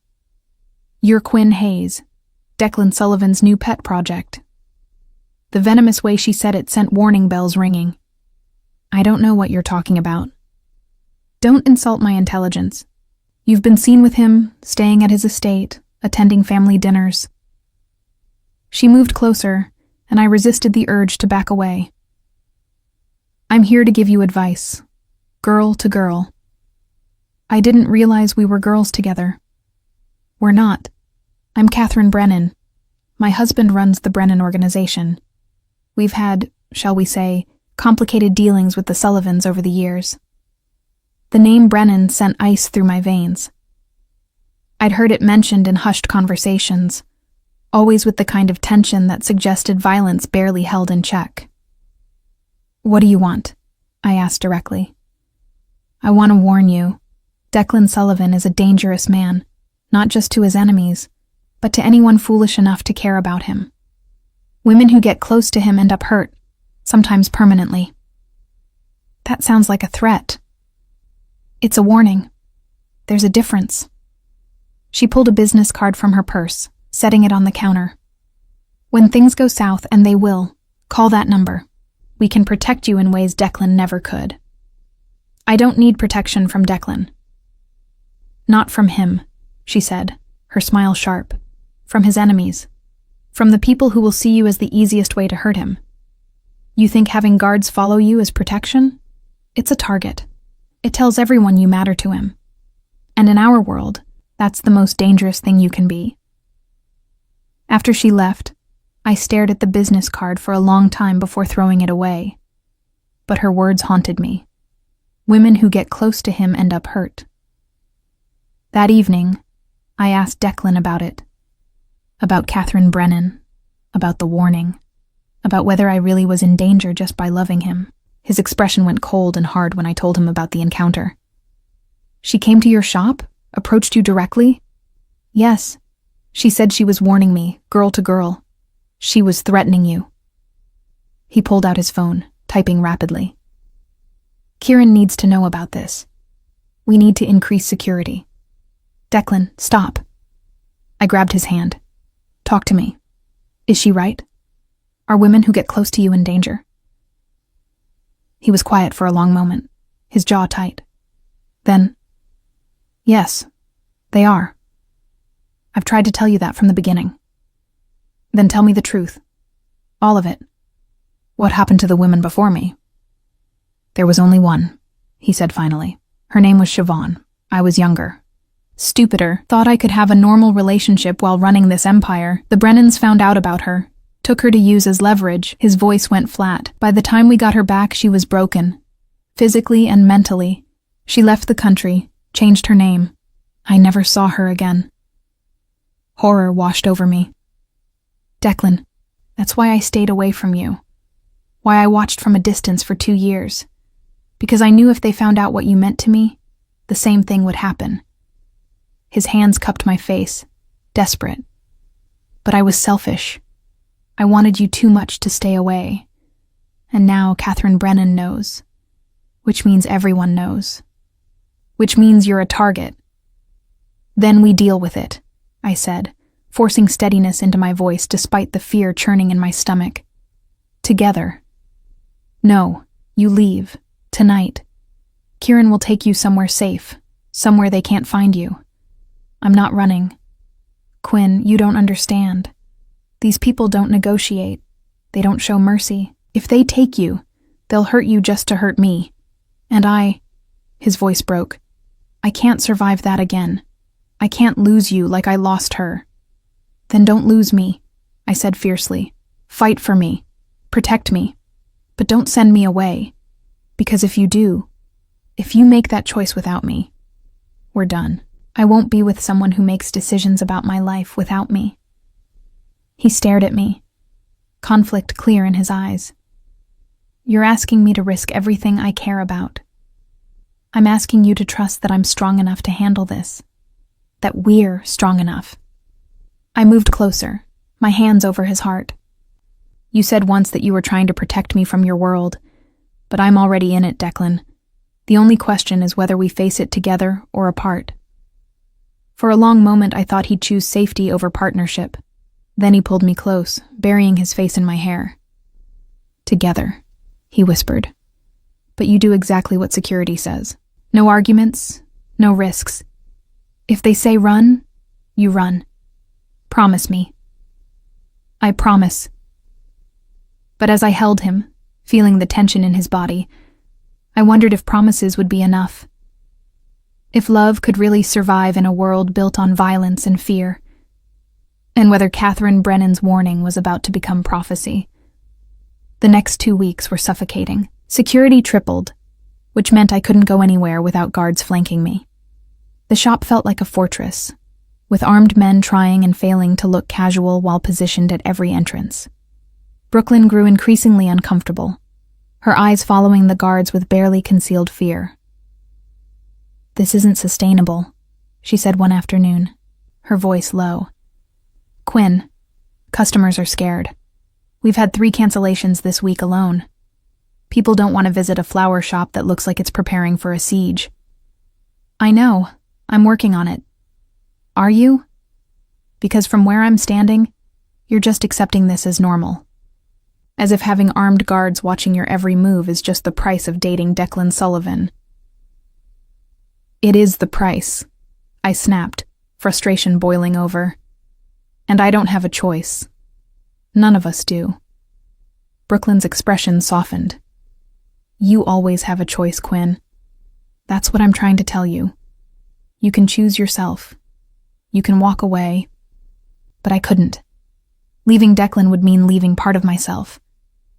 "You're Quinn Hayes, Declan Sullivan's new pet project." The venomous way she said it sent warning bells ringing. "I don't know what you're talking about." "Don't insult my intelligence. You've been seen with him, staying at his estate, attending family dinners." She moved closer, and I resisted the urge to back away. "I'm here to give you advice, girl to girl." I didn't realize we were girls together. "We're not. I'm Catherine Brennan. My husband runs the Brennan organization. We've had, shall we say, complicated dealings with the Sullivans over the years." The name Brennan sent ice through my veins. I'd heard it mentioned in hushed conversations, always with the kind of tension that suggested violence barely held in check. "What do you want?" I asked directly. "I want to warn you. Declan Sullivan is a dangerous man, not just to his enemies, but to anyone foolish enough to care about him. Women who get close to him end up hurt, sometimes permanently." "That sounds like a threat." "It's a warning. There's a difference." She pulled a business card from her purse, setting it on the counter. "When things go south, and they will, call that number. We can protect you in ways Declan never could." "I don't need protection from Declan." "Not from him," she said, her smile sharp. "From his enemies. From the people who will see you as the easiest way to hurt him. You think having guards follow you is protection? It's a target. It tells everyone you matter to him. And in our world, that's the most dangerous thing you can be." After she left, I stared at the business card for a long time before throwing it away. But her words haunted me. Women who get close to him end up hurt. That evening, I asked Declan about it. About Catherine Brennan. About the warning. About whether I really was in danger just by loving him. His expression went cold and hard when I told him about the encounter. "She came to your shop? Approached you directly?" "Yes. She said she was warning me, girl to girl. She was threatening you." He pulled out his phone, typing rapidly. "Kieran needs to know about this. We need to increase security." "Declan, stop." I grabbed his hand. "Talk to me. Is she right? Are women who get close to you in danger?" He was quiet for a long moment, his jaw tight. Then, "Yes, they are. I've tried to tell you that from the beginning." "Then tell me the truth. All of it. What happened to the women before me?" "There was only one," he said finally. "Her name was Siobhan. I was younger. Stupider, thought I could have a normal relationship while running this empire. The Brennans found out about her. Took her to use as leverage." His voice went flat. "By the time we got her back, she was broken. Physically and mentally. She left the country, changed her name. I never saw her again." Horror washed over me. "Declan, that's why I stayed away from you. Why I watched from a distance for 2 years. Because I knew if they found out what you meant to me, the same thing would happen." His hands cupped my face, desperate. "But I was selfish. I wanted you too much to stay away. And now Catherine Brennan knows. Which means everyone knows. Which means you're a target." "Then we deal with it," I said, forcing steadiness into my voice despite the fear churning in my stomach. "Together." "No, you leave. Tonight. Kieran will take you somewhere safe, somewhere they can't find you. I'm not running. Quinn, you don't understand. These people don't negotiate. They don't show mercy. If they take you, they'll hurt you just to hurt me. And his voice broke. "I can't survive that again. I can't lose you like I lost her." "Then don't lose me," I said fiercely. "Fight for me. Protect me. But don't send me away. Because if you do, if you make that choice without me, we're done. I won't be with someone who makes decisions about my life without me." He stared at me, conflict clear in his eyes. "You're asking me to risk everything I care about. I'm asking you to trust that I'm strong enough to handle this. That we're strong enough." I moved closer, my hands over his heart. "You said once that you were trying to protect me from your world, but I'm already in it, Declan. The only question is whether we face it together or apart." For a long moment I thought he'd choose safety over partnership. Then he pulled me close, burying his face in my hair. "Together," he whispered. "But you do exactly what security says. No arguments, no risks. If they say run, you run. Promise me." "I promise." But as I held him, feeling the tension in his body, I wondered if promises would be enough. If love could really survive in a world built on violence and fear. And whether Catherine Brennan's warning was about to become prophecy. The next 2 weeks were suffocating. Security tripled, which meant I couldn't go anywhere without guards flanking me. The shop felt like a fortress, with armed men trying and failing to look casual while positioned at every entrance. Brooklyn grew increasingly uncomfortable, her eyes following the guards with barely concealed fear. "This isn't sustainable," she said one afternoon, her voice low. "Quinn, customers are scared. We've had 3 cancellations this week alone. People don't want to visit a flower shop that looks like it's preparing for a siege." "I know. I'm working on it." "Are you?" "Because from where I'm standing, you're just accepting this as normal. As if having armed guards watching your every move is just the price of dating Declan Sullivan." "It is the price," I snapped, frustration boiling over. "And I don't have a choice. None of us do." Brooklyn's expression softened. "You always have a choice, Quinn. That's what I'm trying to tell you. You can choose yourself. You can walk away. But I couldn't. Leaving Declan would mean leaving part of myself,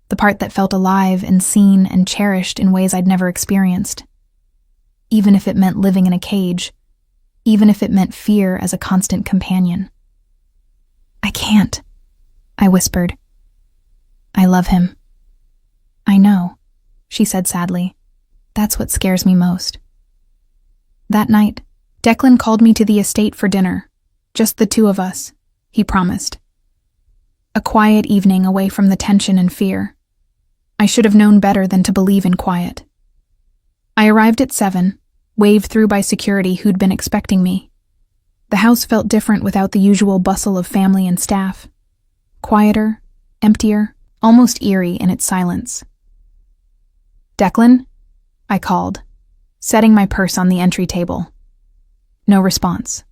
the part that felt alive and seen and cherished in ways I'd never experienced. Even if it meant living in a cage, even if it meant fear as a constant companion. "I can't," I whispered. "I love him." "I know," she said sadly. "That's what scares me most." That night, Declan called me to the estate for dinner. Just the 2 of us, he promised. A quiet evening away from the tension and fear. I should have known better than to believe in quiet. I arrived at 7, waved through by security who'd been expecting me. The house felt different without the usual bustle of family and staff. Quieter, emptier, almost eerie in its silence. "Declan?" I called, setting my purse on the entry table. No response.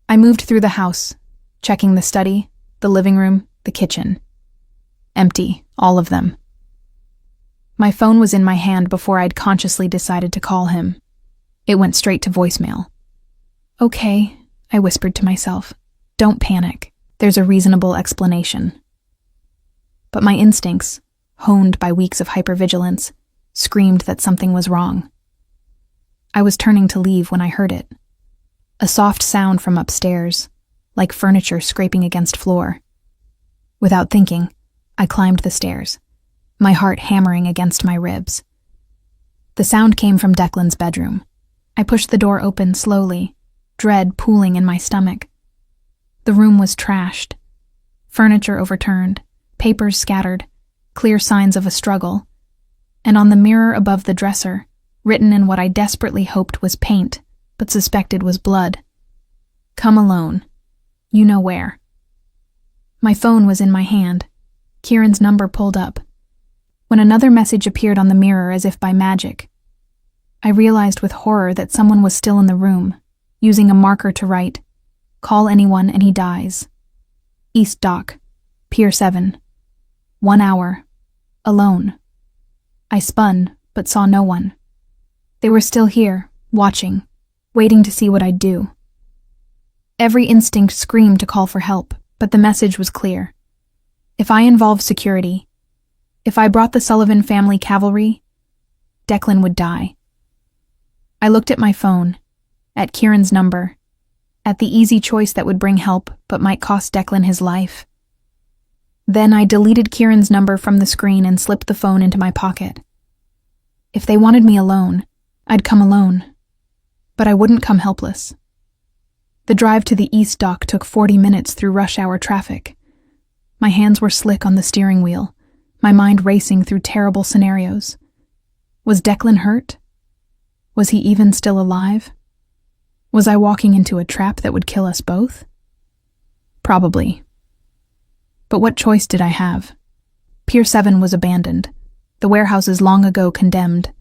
I moved through the house, checking the study, the living room, the kitchen. Empty, all of them. My phone was in my hand before I'd consciously decided to call him. It went straight to voicemail. "Okay," I whispered to myself. "Don't panic. There's a reasonable explanation." But my instincts, honed by weeks of hypervigilance, screamed that something was wrong. I was turning to leave when I heard it. A soft sound from upstairs, like furniture scraping against floor. Without thinking, I climbed the stairs, my heart hammering against my ribs. The sound came from Declan's bedroom. I pushed the door open slowly, dread pooling in my stomach. The room was trashed. Furniture overturned, papers scattered, clear signs of a struggle. And on the mirror above the dresser, written in what I desperately hoped was paint, but suspected was blood. "Come alone. You know where." My phone was in my hand. Kieran's number pulled up. When another message appeared on the mirror as if by magic, I realized with horror that someone was still in the room, using a marker to write, "Call anyone and he dies. East Dock, Pier 7. 1 hour. Alone." I spun, but saw no one. They were still here, watching, waiting to see what I'd do. Every instinct screamed to call for help, but the message was clear. If I involved security, if I brought the Sullivan family cavalry, Declan would die. I looked at my phone, at Kieran's number, at the easy choice that would bring help but might cost Declan his life. Then I deleted Kieran's number from the screen and slipped the phone into my pocket. If they wanted me alone, I'd come alone. But I wouldn't come helpless. The drive to the East Dock took 40 minutes through rush hour traffic. My hands were slick on the steering wheel, my mind racing through terrible scenarios. Was Declan hurt? Was he even still alive? Was I walking into a trap that would kill us both? Probably. But what choice did I have? Pier 7 was abandoned, the warehouses long ago condemned.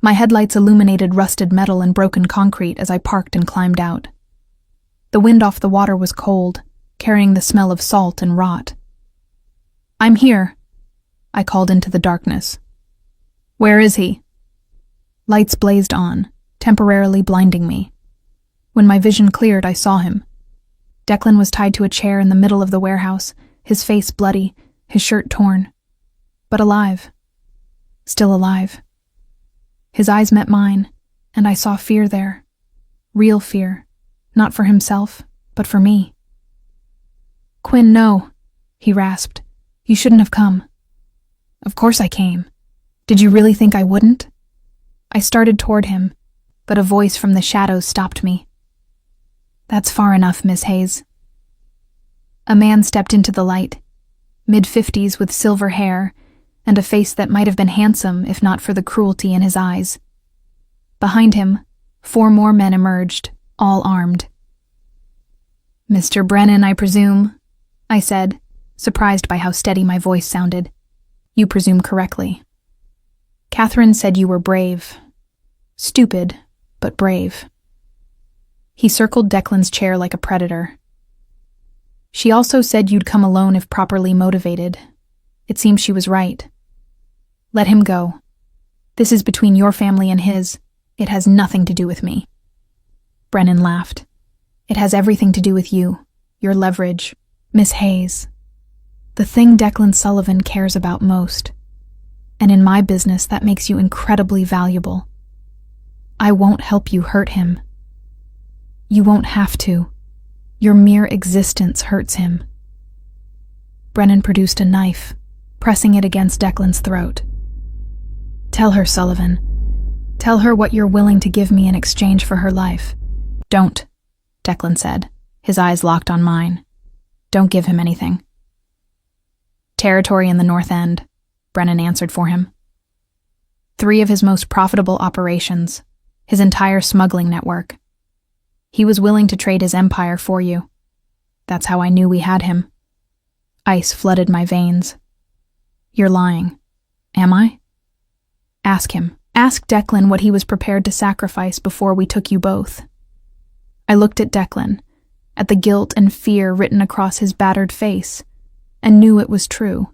My headlights illuminated rusted metal and broken concrete as I parked and climbed out. The wind off the water was cold, carrying the smell of salt and rot. "I'm here," I called into the darkness. "Where is he?" Lights blazed on, temporarily blinding me. When my vision cleared, I saw him. Declan was tied to a chair in the middle of the warehouse, his face bloody, his shirt torn. But alive. Still alive. His eyes met mine, and I saw fear there. Real fear. Not for himself, but for me. "Quinn, no," he rasped. "You shouldn't have come." "Of course I came. Did you really think I wouldn't?" I started toward him, but a voice from the shadows stopped me. "That's far enough, Miss Hayes." A man stepped into the light, mid-50s with silver hair and a face that might have been handsome if not for the cruelty in his eyes. Behind him, 4 more men emerged, all armed. "Mr. Brennan, I presume," I said, surprised by how steady my voice sounded. "You presume correctly. Catherine said you were brave. Stupid, but brave." He circled Declan's chair like a predator. "She also said you'd come alone if properly motivated. It seems she was right. Let him go. This is between your family and his. It has nothing to do with me." Brennan laughed. "It has everything to do with you, your leverage, Miss Hayes. The thing Declan Sullivan cares about most. And in my business, that makes you incredibly valuable. I won't help you hurt him. You won't have to. Your mere existence hurts him." Brennan produced a knife, pressing it against Declan's throat. "Tell her, Sullivan. Tell her what you're willing to give me in exchange for her life." "Don't," Declan said, his eyes locked on mine. "Don't give him anything." "Territory in the North End," Brennan answered for him. 3 of his most profitable operations, his entire smuggling network. He was willing to trade his empire for you. That's how I knew we had him. Ice flooded my veins. "You're lying." "Am I?" "Ask him. Ask Declan what he was prepared to sacrifice before we took you both." I looked at Declan, at the guilt and fear written across his battered face, and knew it was true.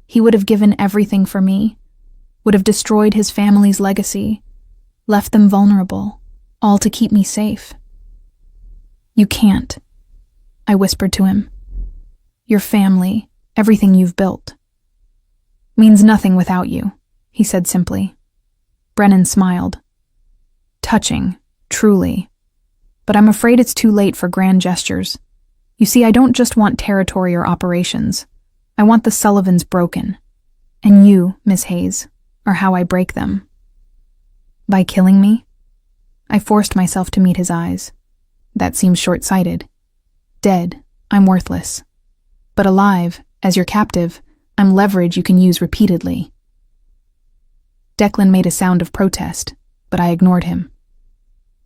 He would have given everything for me, would have destroyed his family's legacy, left them vulnerable, all to keep me safe. "You can't," I whispered to him. "Your family, everything you've built, means nothing without you," he said simply. Brennan smiled. "Touching, truly. But I'm afraid it's too late for grand gestures. You see, I don't just want territory or operations. I want the Sullivans broken. And you, Miss Hayes, are how I break them." "By killing me?" I forced myself to meet his eyes. "That seems short-sighted. Dead, I'm worthless. But alive, as your captive, I'm leverage you can use repeatedly." Declan made a sound of protest, but I ignored him.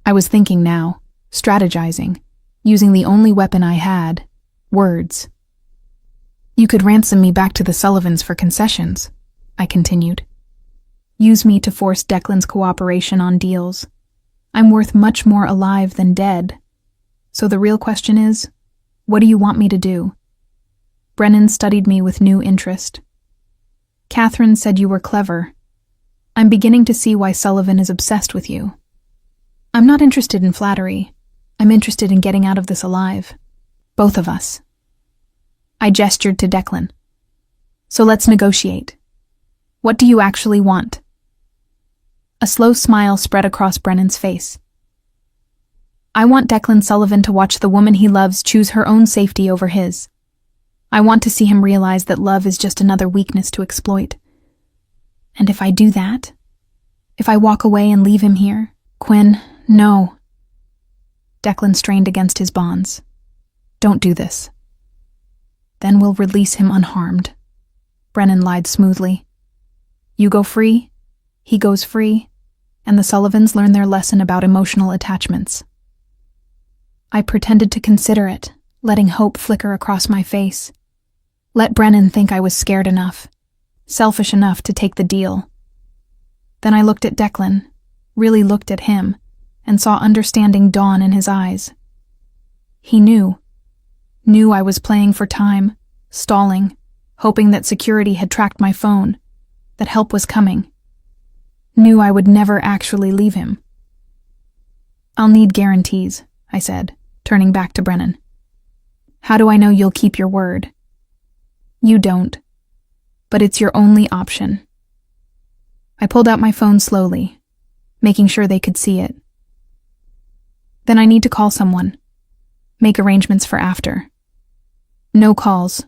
I was thinking now, strategizing, using the only weapon I had, words. "You could ransom me back to the Sullivans for concessions," I continued. "Use me to force Declan's cooperation on deals. I'm worth much more alive than dead. So the real question is, what do you want me to do?" Brennan studied me with new interest. "Catherine said you were clever. I'm beginning to see why Sullivan is obsessed with you. I'm not interested in flattery. I'm interested in getting out of this alive. Both of us." I gestured to Declan. "So let's negotiate. What do you actually want?" A slow smile spread across Brennan's face. "I want Declan Sullivan to watch the woman he loves choose her own safety over his. I want to see him realize that love is just another weakness to exploit. And if I do that, if I walk away and leave him here, Quinn, no." Declan strained against his bonds. "Don't do this." "Then we'll release him unharmed," Brennan lied smoothly. "You go free, he goes free, and the Sullivans learn their lesson about emotional attachments." I pretended to consider it, letting hope flicker across my face. Let Brennan think I was scared enough, selfish enough to take the deal. Then I looked at Declan, really looked at him, and saw understanding dawn in his eyes. He knew I was playing for time, stalling, hoping that security had tracked my phone, that help was coming. Knew I would never actually leave him. "I'll need guarantees," I said, turning back to Brennan. "How do I know you'll keep your word?" "You don't. But it's your only option." I pulled out my phone slowly, making sure they could see it. "Then I need to call someone. Make arrangements for after. No calls.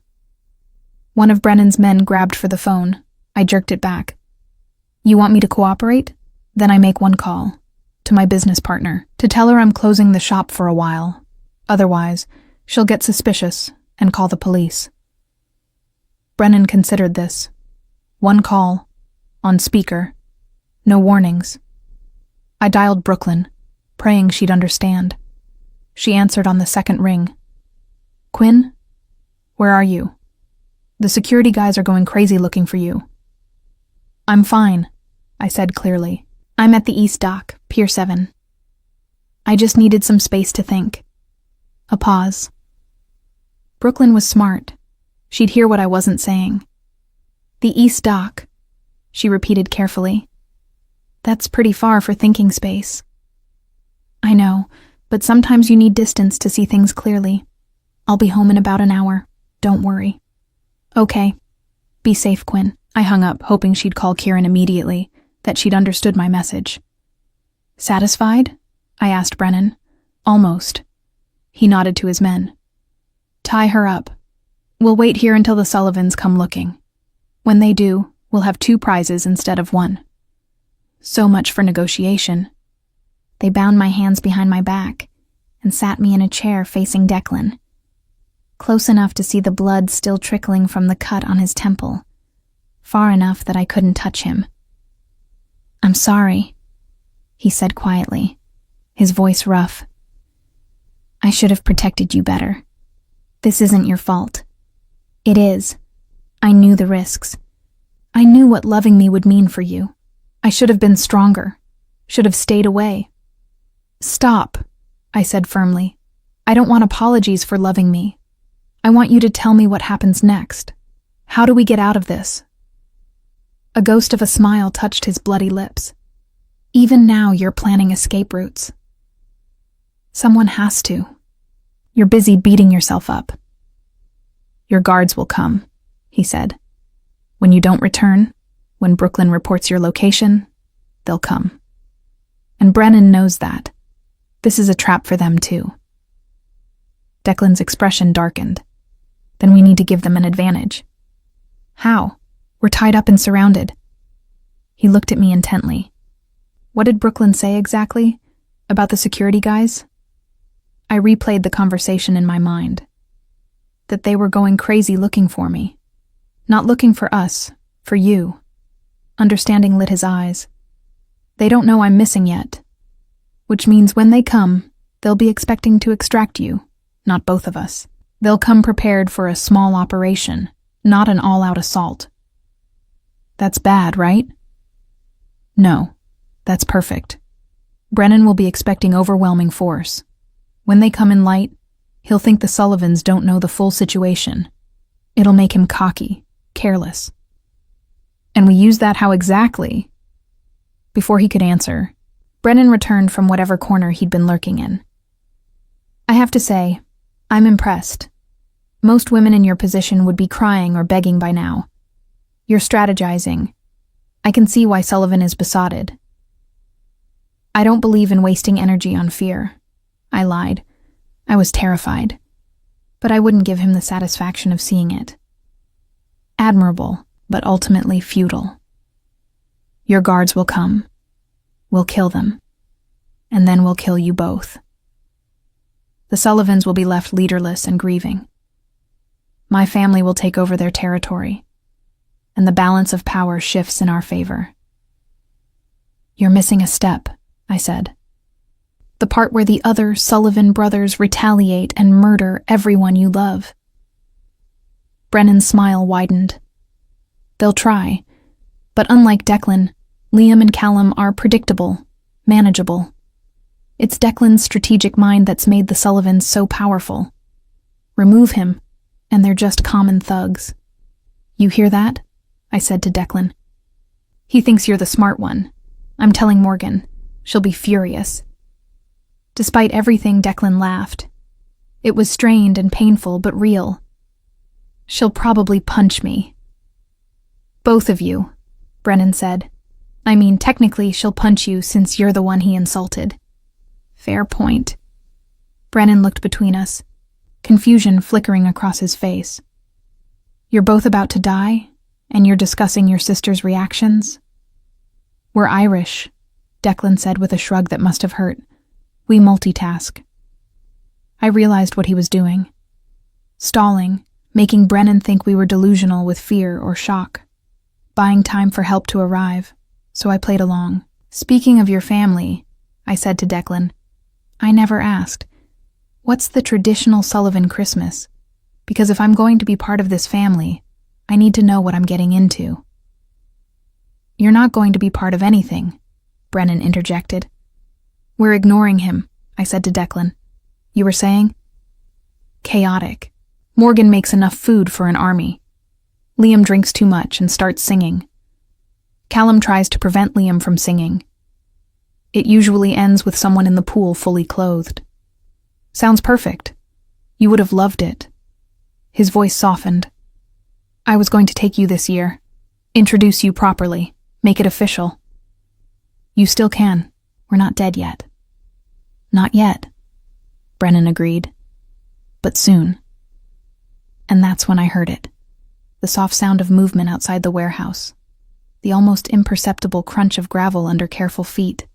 One of Brennan's men grabbed for the phone. I jerked it back. You want me to cooperate? Then I make one call. To my business partner, to tell her I'm closing the shop for a while. Otherwise, she'll get suspicious and call the police. Brennan considered this. One call. On speaker. No warnings. I dialed Brooklyn, praying she'd understand. She answered on the second ring. Quinn? Where are you? The security guys are going crazy looking for you. I'm fine, I said clearly. I'm at the East Dock, Pier 7. I just needed some space to think. A pause. Brooklyn was smart. She'd hear what I wasn't saying. The East Dock, she repeated carefully. That's pretty far for thinking space. I know, but sometimes you need distance to see things clearly. I'll be home in about an hour. Don't worry. Okay. Be safe, Quinn. I hung up, hoping she'd call Kieran immediately, that she'd understood my message. Satisfied? I asked Brennan. Almost. He nodded to his men. Tie her up. We'll wait here until the Sullivans come looking. When they do, we'll have 2 prizes instead of 1. So much for negotiation. They bound my hands behind my back and sat me in a chair facing Declan, close enough to see the blood still trickling from the cut on his temple, far enough that I couldn't touch him. I'm sorry, he said quietly, his voice rough. I should have protected you better. This isn't your fault. It is. I knew the risks. I knew what loving me would mean for you. I should have been stronger. Should have stayed away. Stop, I said firmly. I don't want apologies for loving me. I want you to tell me what happens next. How do we get out of this? A ghost of a smile touched his bloody lips. Even now you're planning escape routes. Someone has to. You're busy beating yourself up. Your guards will come, he said. When you don't return, when Brooklyn reports your location, they'll come. And Brennan knows that. This is a trap for them too. Declan's expression darkened. Then we need to give them an advantage. How? We're tied up and surrounded. He looked at me intently. What did Brooklyn say exactly? About the security guys? I replayed the conversation in my mind. That they were going crazy looking for me. Not looking for us, for you. Understanding lit his eyes. They don't know I'm missing yet. Which means when they come, they'll be expecting to extract you, not both of us. They'll come prepared for a small operation, not an all-out assault. That's bad, right? No, that's perfect. Brennan will be expecting overwhelming force. When they come in light, he'll think the Sullivans don't know the full situation. It'll make him cocky, careless. And we use that how exactly? Before he could answer, Brennan returned from whatever corner he'd been lurking in. I have to say, I'm impressed. Most women in your position would be crying or begging by now. You're strategizing. I can see why Sullivan is besotted. I don't believe in wasting energy on fear. I lied. I was terrified. But I wouldn't give him the satisfaction of seeing it. Admirable, but ultimately futile. Your guards will come. We'll kill them. And then we'll kill you both. The Sullivans will be left leaderless and grieving. My family will take over their territory, and the balance of power shifts in our favor. You're missing a step, I said. The part where the other Sullivan brothers retaliate and murder everyone you love. Brennan's smile widened. They'll try, but unlike Declan, Liam and Callum are predictable, manageable. It's Declan's strategic mind that's made the Sullivans so powerful. Remove him, and they're just common thugs. You hear that? I said to Declan. He thinks you're the smart one. I'm telling Morgan. She'll be furious. Despite everything, Declan laughed. It was strained and painful, but real. She'll probably punch me. Both of you, Brennan said. I mean, technically she'll punch you since you're the one he insulted. Fair point. Brennan looked between us, confusion flickering across his face. You're both about to die, and you're discussing your sister's reactions? We're Irish, Declan said with a shrug that must have hurt. We multitask. I realized what he was doing. Stalling, making Brennan think we were delusional with fear or shock. Buying time for help to arrive, so I played along. Speaking of your family, I said to Declan, I never asked, what's the traditional Sullivan Christmas? Because if I'm going to be part of this family, I need to know what I'm getting into. You're not going to be part of anything, Brennan interjected. We're ignoring him, I said to Declan. You were saying? Chaotic. Morgan makes enough food for an army. Liam drinks too much and starts singing. Callum tries to prevent Liam from singing. It usually ends with someone in the pool fully clothed. Sounds perfect. You would have loved it. His voice softened. I was going to take you this year. Introduce you properly. Make it official. You still can. We're not dead yet. Not yet, Brennan agreed. But soon. And that's when I heard it. The soft sound of movement outside the warehouse. The almost imperceptible crunch of gravel under careful feet.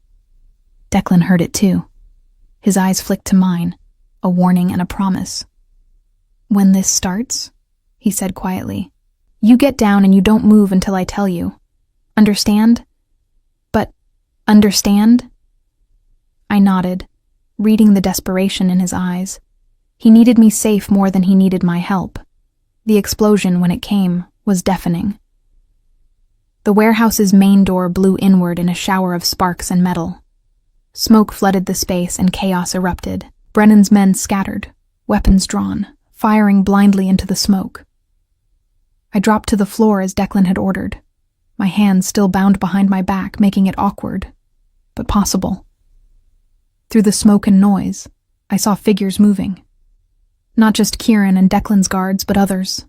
Declan heard it too. His eyes flicked to mine, a warning and a promise. When this starts, he said quietly, you get down and you don't move until I tell you. Understand? But, understand? I nodded, reading the desperation in his eyes. He needed me safe more than he needed my help. The explosion, when it came, was deafening. The warehouse's main door blew inward in a shower of sparks and metal. Smoke flooded the space and chaos erupted. Brennan's men scattered, weapons drawn, firing blindly into the smoke. I dropped to the floor as Declan had ordered, my hands still bound behind my back, making it awkward, but possible. Through the smoke and noise, I saw figures moving. Not just Kieran and Declan's guards, but others.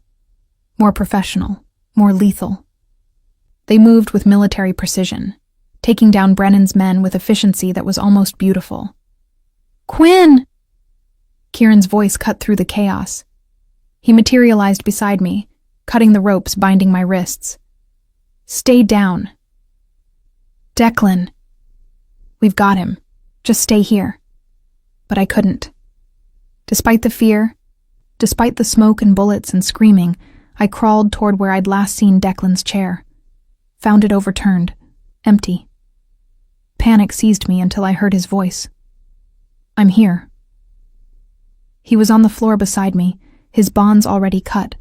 More professional, more lethal. They moved with military precision, taking down Brennan's men with efficiency that was almost beautiful. Quinn! Kieran's voice cut through the chaos. He materialized beside me, cutting the ropes binding my wrists. Stay down. Declan. We've got him. Just stay here. But I couldn't. Despite the fear, despite the smoke and bullets and screaming, I crawled toward where I'd last seen Declan's chair. Found it overturned, empty. Panic seized me until I heard his voice. I'm here. He was on the floor beside me, his bonds already cut,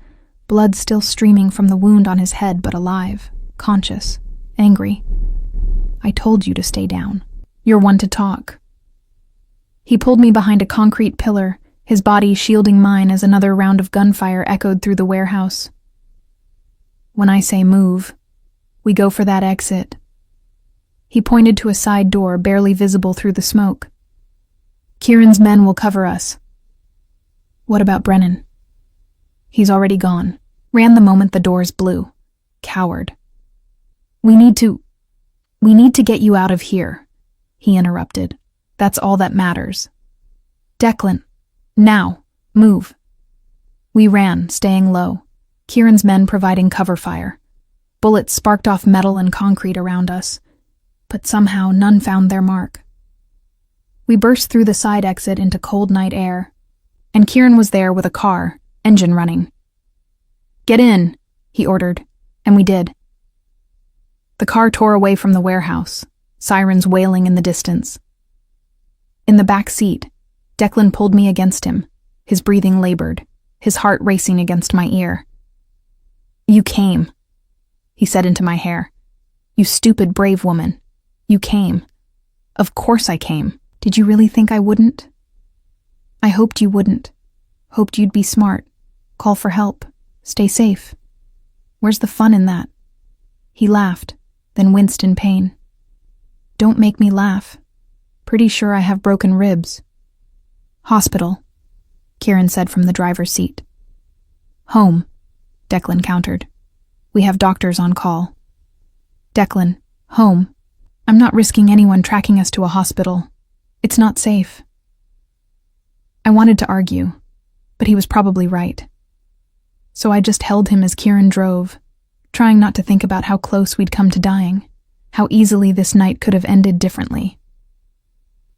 blood still streaming from the wound on his head but alive, conscious, angry. I told you to stay down. You're one to talk. He pulled me behind a concrete pillar, his body shielding mine as another round of gunfire echoed through the warehouse. When I say move, we go for that exit. He pointed to a side door barely visible through the smoke. Kieran's men will cover us. What about Brennan? He's already gone. Ran the moment the doors blew. Coward. We need to get you out of here, he interrupted. That's all that matters. Declan, now, move. We ran, staying low, Kieran's men providing cover fire. Bullets sparked off metal and concrete around us, but somehow none found their mark. We burst through the side exit into cold night air, and Kieran was there with a car, engine running. Get in, he ordered, and we did. The car tore away from the warehouse, sirens wailing in the distance. In the back seat, Declan pulled me against him, his breathing labored, his heart racing against my ear. You came, he said into my hair. You stupid, brave woman. You came. Of course I came. Did you really think I wouldn't? I hoped you wouldn't. Hoped you'd be smart. Call for help. Stay safe. Where's the fun in that? He laughed, then winced in pain. Don't make me laugh. Pretty sure I have broken ribs. Hospital, Kieran said from the driver's seat. Home, Declan countered. We have doctors on call. Declan, home. I'm not risking anyone tracking us to a hospital. It's not safe. I wanted to argue, but he was probably right. So I just held him as Kieran drove, trying not to think about how close we'd come to dying, how easily this night could have ended differently.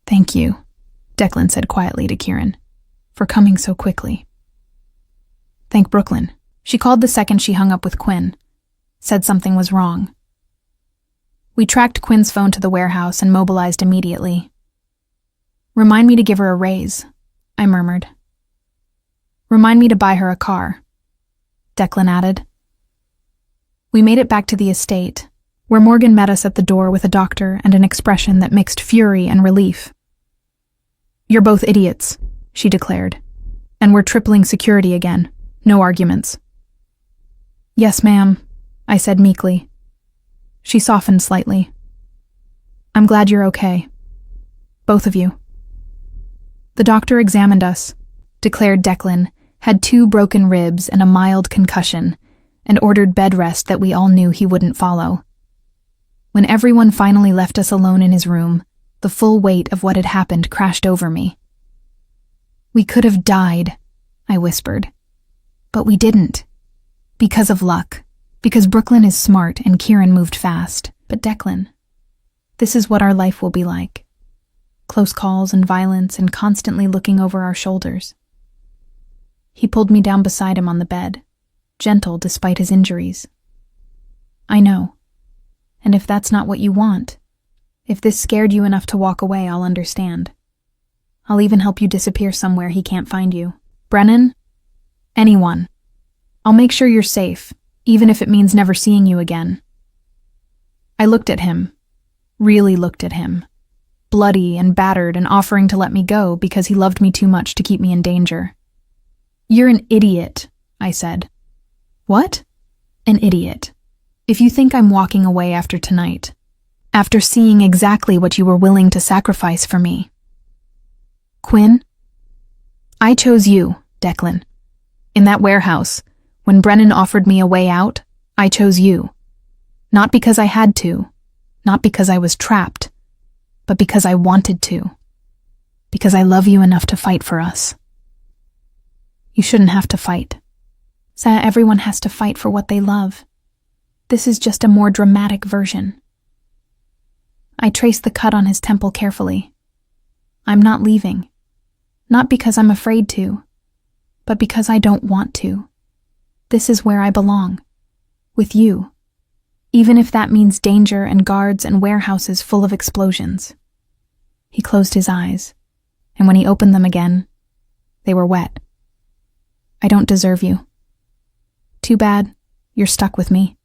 "Thank you," Declan said quietly to Kieran, "for coming so quickly." "Thank Brooklyn." She called the second she hung up with Quinn, said something was wrong. We tracked Quinn's phone to the warehouse and mobilized immediately. "Remind me to give her a raise," I murmured. "Remind me to buy her a car," Declan added. We made it back to the estate, where Morgan met us at the door with a doctor and an expression that mixed fury and relief. "You're both idiots," she declared, "and we're tripling security again. No arguments." "Yes, ma'am," I said meekly. She softened slightly. "I'm glad you're okay. Both of you." The doctor examined us, declared Declan had 2 broken ribs and a mild concussion, and ordered bed rest that we all knew he wouldn't follow. When everyone finally left us alone in his room, the full weight of what had happened crashed over me. "We could have died," I whispered. "But we didn't. Because of luck. Because Brooklyn is smart and Kieran moved fast. But Declan, this is what our life will be like. Close calls and violence and constantly looking over our shoulders." He pulled me down beside him on the bed, gentle despite his injuries. "I know. And if that's not what you want, if this scared you enough to walk away, I'll understand. I'll even help you disappear somewhere he can't find you. Brennan? Anyone. I'll make sure you're safe, even if it means never seeing you again." I looked at him, really looked at him, bloody and battered and offering to let me go because he loved me too much to keep me in danger. "You're an idiot," I said. "What?" "An idiot. If you think I'm walking away after tonight, after seeing exactly what you were willing to sacrifice for me." "Quinn? I chose you, Declan. In that warehouse, when Brennan offered me a way out, I chose you. Not because I had to, not because I was trapped, but because I wanted to. Because I love you enough to fight for us." "You shouldn't have to fight. Everyone has to fight for what they love. This is just a more dramatic version." I traced the cut on his temple carefully. "I'm not leaving. Not because I'm afraid to, but because I don't want to. This is where I belong. With you. Even if that means danger and guards and warehouses full of explosions." He closed his eyes, and when he opened them again, they were wet. "I don't deserve you. Too bad, you're stuck with me."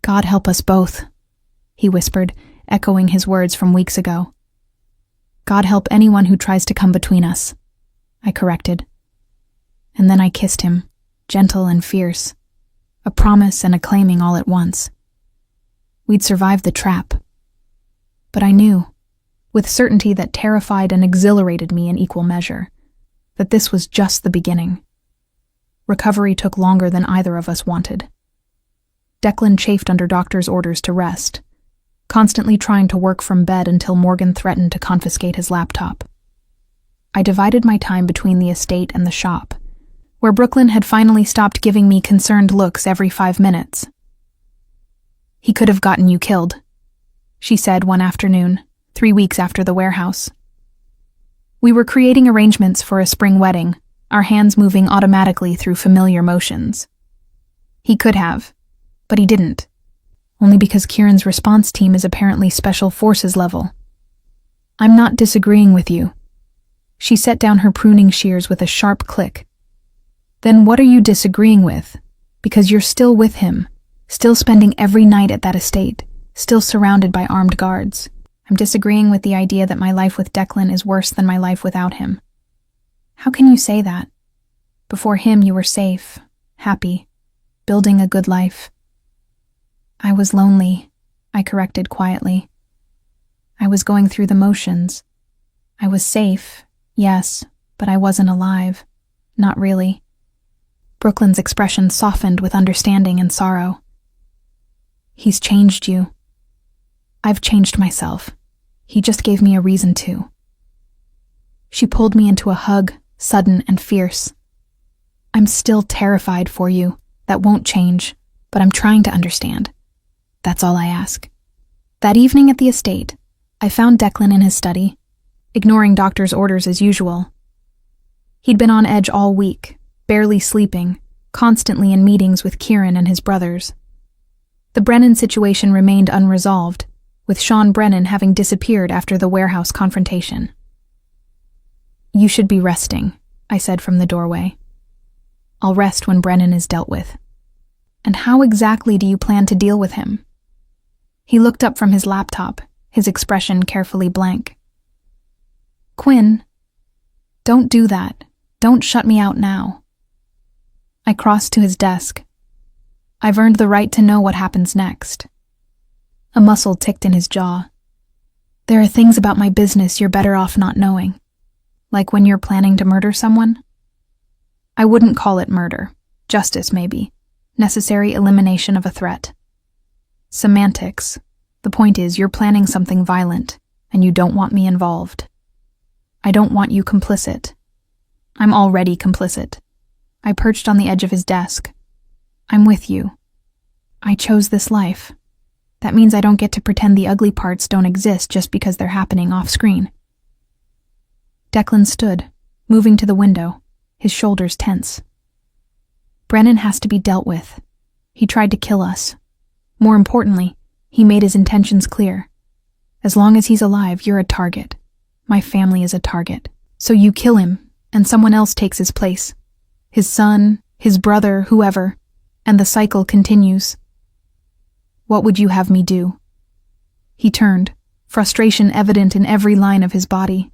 "God help us both," he whispered, echoing his words from weeks ago. "God help anyone who tries to come between us," I corrected. And then I kissed him, gentle and fierce, a promise and a claiming all at once. We'd survived the trap. But I knew, with certainty that terrified and exhilarated me in equal measure, that this was just the beginning. Recovery took longer than either of us wanted. Declan chafed under doctor's orders to rest, constantly trying to work from bed until Morgan threatened to confiscate his laptop. I divided my time between the estate and the shop, where Brooklyn had finally stopped giving me concerned looks every 5 minutes. "He could have gotten you killed," she said one afternoon, 3 weeks after the warehouse. We were creating arrangements for a spring wedding, our hands moving automatically through familiar motions. He could have, but he didn't, only because Kieran's response team is apparently special forces level. "I'm not disagreeing with you." She set down her pruning shears with a sharp click. "Then what are you disagreeing with? Because you're still with him, still spending every night at that estate, still surrounded by armed guards. I'm disagreeing with the idea that my life with Declan is worse than my life without him." "How can you say that? Before him you were safe, happy, building a good life." "I was lonely," I corrected quietly. "I was going through the motions. I was safe, yes, but I wasn't alive. Not really." Brooklyn's expression softened with understanding and sorrow. "He's changed you. I've changed myself. He just gave me a reason to." She pulled me into a hug, sudden and fierce. I'm still terrified for you. That won't change, but I'm trying to understand. That's all I ask. That evening at the estate, I found Declan in his study, ignoring doctor's orders as usual. He'd been on edge all week, barely sleeping, constantly in meetings with Kieran and his brothers. The Brennan situation remained unresolved, with Sean Brennan having disappeared after the warehouse confrontation. You should be resting, I said from the doorway. I'll rest when Brennan is dealt with. And how exactly do you plan to deal with him? He looked up from his laptop, his expression carefully blank. Quinn, don't do that. Don't shut me out now. I crossed to his desk. I've earned the right to know what happens next. A muscle ticked in his jaw. There are things about my business you're better off not knowing. Like when you're planning to murder someone? I wouldn't call it murder. Justice, maybe. Necessary elimination of a threat. Semantics. The point is, you're planning something violent, and you don't want me involved. I don't want you complicit. I'm already complicit. I perched on the edge of his desk. I'm with you. I chose this life. That means I don't get to pretend the ugly parts don't exist just because they're happening off-screen. Declan stood, moving to the window, his shoulders tense. Brennan has to be dealt with. He tried to kill us. More importantly, he made his intentions clear. As long as he's alive, you're a target. My family is a target. So you kill him, and someone else takes his place. His son, his brother, whoever, and the cycle continues. What would you have me do? He turned, frustration evident in every line of his body.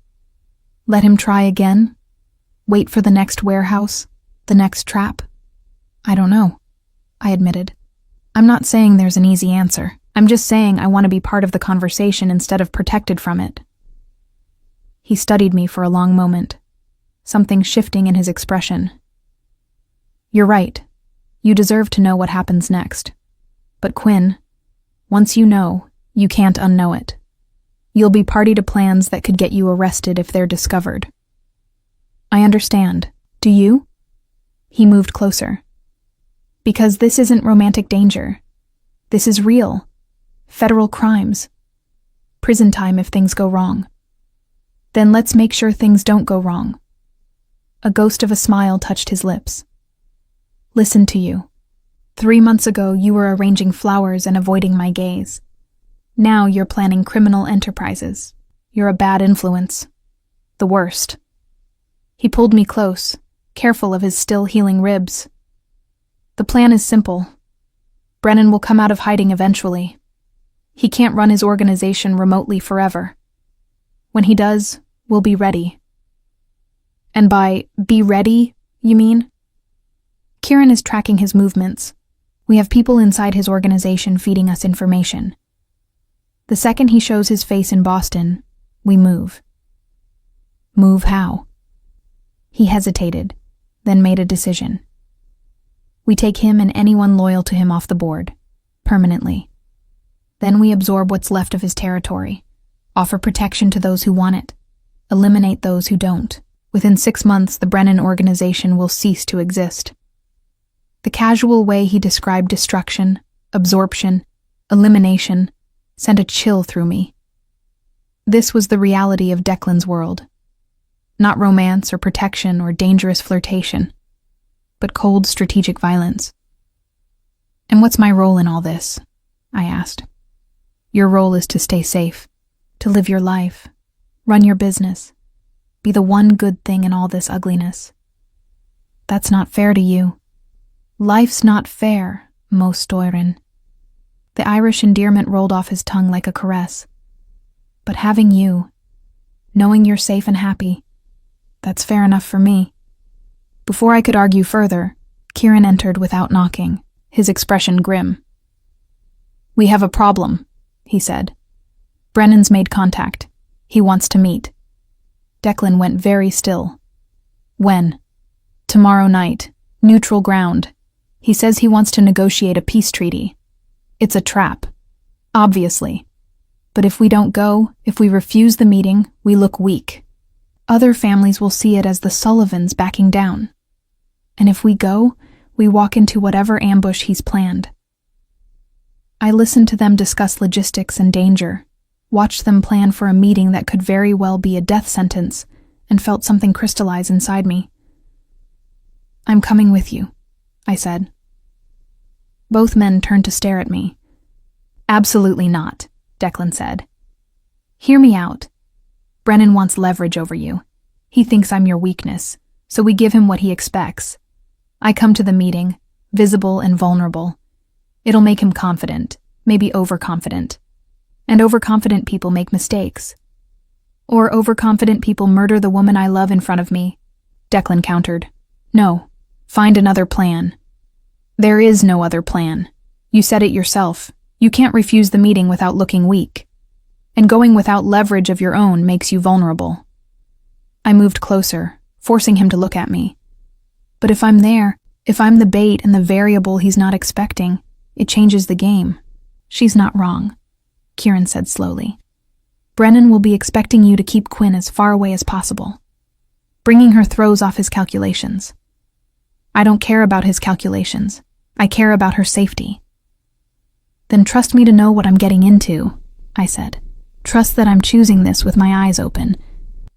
Let him try again? Wait for the next warehouse? The next trap? I don't know, I admitted. I'm not saying there's an easy answer. I'm just saying I want to be part of the conversation instead of protected from it. He studied me for a long moment, something shifting in his expression. You're right. You deserve to know what happens next. But Quinn, once you know, you can't unknow it. You'll be party to plans that could get you arrested if they're discovered. I understand. Do you? He moved closer. Because this isn't romantic danger. This is real. Federal crimes. Prison time if things go wrong. Then let's make sure things don't go wrong. A ghost of a smile touched his lips. Listen to you. 3 months ago, you were arranging flowers and avoiding my gaze. Now you're planning criminal enterprises. You're a bad influence. The worst. He pulled me close, careful of his still healing ribs. The plan is simple. Brennan will come out of hiding eventually. He can't run his organization remotely forever. When he does, we'll be ready. And by be ready, you mean? Kieran is tracking his movements. We have people inside his organization feeding us information. The second he shows his face in Boston, we move. Move how? He hesitated, then made a decision. We take him and anyone loyal to him off the board, permanently. Then we absorb what's left of his territory, offer protection to those who want it, eliminate those who don't. Within 6 months, the Brennan organization will cease to exist. The casual way he described destruction, absorption, elimination, sent a chill through me. This was the reality of Declan's world. Not romance or protection or dangerous flirtation, but cold strategic violence. And what's my role in all this? I asked. Your role is to stay safe, to live your life, run your business, be the one good thing in all this ugliness. That's not fair to you. Life's not fair, Mo Stoirin. The Irish endearment rolled off his tongue like a caress. But having you, knowing you're safe and happy, that's fair enough for me. Before I could argue further, Kieran entered without knocking, his expression grim. We have a problem, he said. Brennan's made contact. He wants to meet. Declan went very still. When? Tomorrow night. Neutral ground. He says he wants to negotiate a peace treaty. It's a trap. Obviously. But if we don't go, if we refuse the meeting, we look weak. Other families will see it as the Sullivans backing down. And if we go, we walk into whatever ambush he's planned. I listened to them discuss logistics and danger, watched them plan for a meeting that could very well be a death sentence, and felt something crystallize inside me. "I'm coming with you," I said. Both men turned to stare at me. "Absolutely not," Declan said. "Hear me out. Brennan wants leverage over you. He thinks I'm your weakness, so we give him what he expects. I come to the meeting, visible and vulnerable. It'll make him confident, maybe overconfident. And overconfident people make mistakes. Or overconfident people murder the woman I love in front of me," Declan countered. "No, find another plan." "There is no other plan. You said it yourself. You can't refuse the meeting without looking weak. And going without leverage of your own makes you vulnerable." I moved closer, forcing him to look at me. "But if I'm there, if I'm the bait and the variable he's not expecting, it changes the game." "She's not wrong," Kieran said slowly. "Brennan will be expecting you to keep Quinn as far away as possible. Bringing her throws off his calculations. I don't care about his calculations. I care about her safety." "Then trust me to know what I'm getting into," I said. "Trust that I'm choosing this with my eyes open."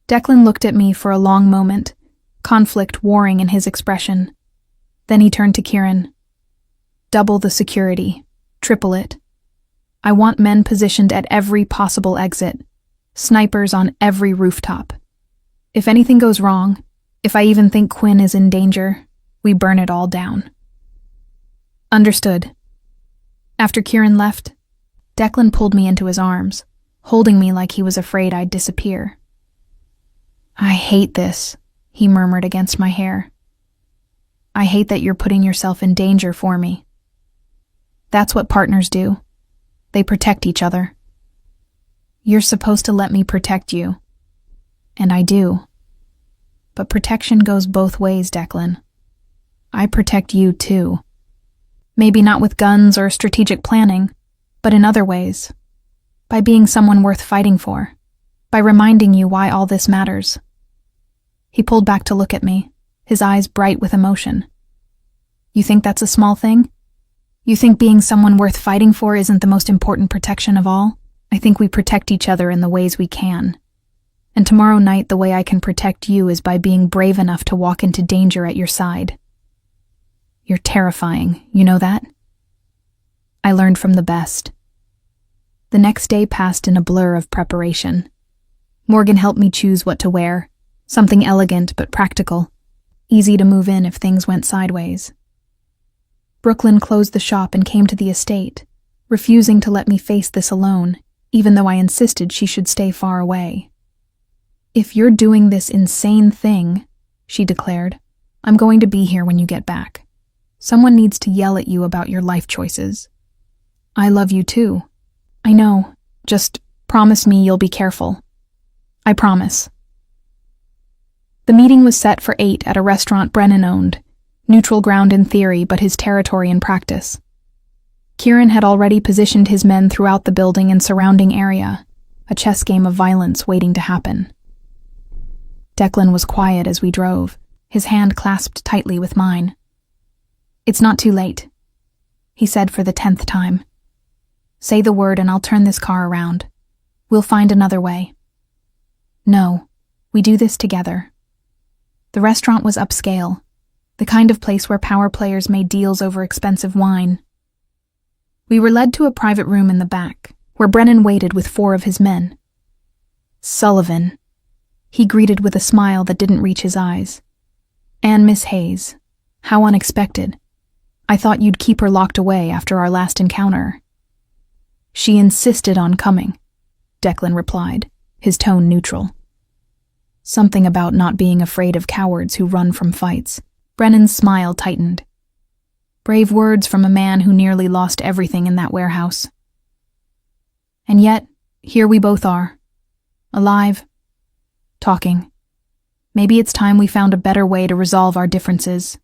Declan looked at me for a long moment, conflict warring in his expression. Then he turned to Kieran. "Double the security. Triple it. I want men positioned at every possible exit. Snipers on every rooftop. If anything goes wrong, if I even think Quinn is in danger, we burn it all down." "Understood." After Kieran left, Declan pulled me into his arms, holding me like he was afraid I'd disappear. "I hate this," he murmured against my hair. "I hate that you're putting yourself in danger for me." "That's what partners do. They protect each other." "You're supposed to let me protect you." "And I do. But protection goes both ways, Declan. I protect you too. Maybe not with guns or strategic planning, but in other ways. By being someone worth fighting for. By reminding you why all this matters." He pulled back to look at me, his eyes bright with emotion. "You think that's a small thing? You think being someone worth fighting for isn't the most important protection of all? I think we protect each other in the ways we can. And tomorrow night the way I can protect you is by being brave enough to walk into danger at your side. You're terrifying, you know that? I learned from the best." The next day passed in a blur of preparation. Morgan helped me choose what to wear, something elegant but practical, easy to move in if things went sideways. Brooklyn closed the shop and came to the estate, refusing to let me face this alone, even though I insisted she should stay far away. "If you're doing this insane thing," she declared, "I'm going to be here when you get back. Someone needs to yell at you about your life choices." "I love you too." "I know. Just promise me you'll be careful." "I promise." The meeting was set for 8 at a restaurant Brennan owned, neutral ground in theory but his territory in practice. Kieran had already positioned his men throughout the building and surrounding area, a chess game of violence waiting to happen. Declan was quiet as we drove, his hand clasped tightly with mine. "It's not too late," he said for the 10th time. "Say the word and I'll turn this car around. We'll find another way." "No, we do this together." The restaurant was upscale, the kind of place where power players made deals over expensive wine. We were led to a private room in the back, where Brennan waited with 4 of his men. "Sullivan," he greeted with a smile that didn't reach his eyes. "And Miss Hayes. How unexpected. I thought you'd keep her locked away after our last encounter." "She insisted on coming," Declan replied, his tone neutral. Something about not being afraid of cowards who run from fights. Brennan's smile tightened. Brave words from a man who nearly lost everything in that warehouse. And yet, here we both are. Alive. Talking. Maybe it's time we found a better way to resolve our differences.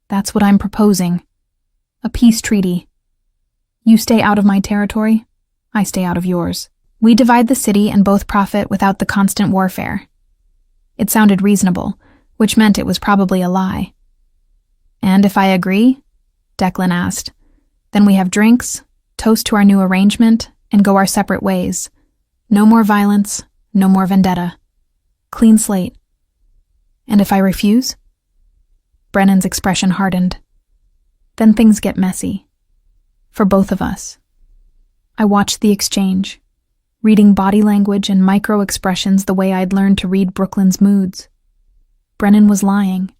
That's what I'm proposing. A peace treaty. You stay out of my territory, I stay out of yours. We divide the city and both profit without the constant warfare. It sounded reasonable, which meant it was probably a lie. "And if I agree?" Declan asked. "Then we have drinks, toast to our new arrangement, and go our separate ways. No more violence, no more vendetta. Clean slate." "And if I refuse?" Brennan's expression hardened. "Then things get messy. For both of us." I watched the exchange, reading body language and micro-expressions the way I'd learned to read Brooklyn's moods. Brennan was lying.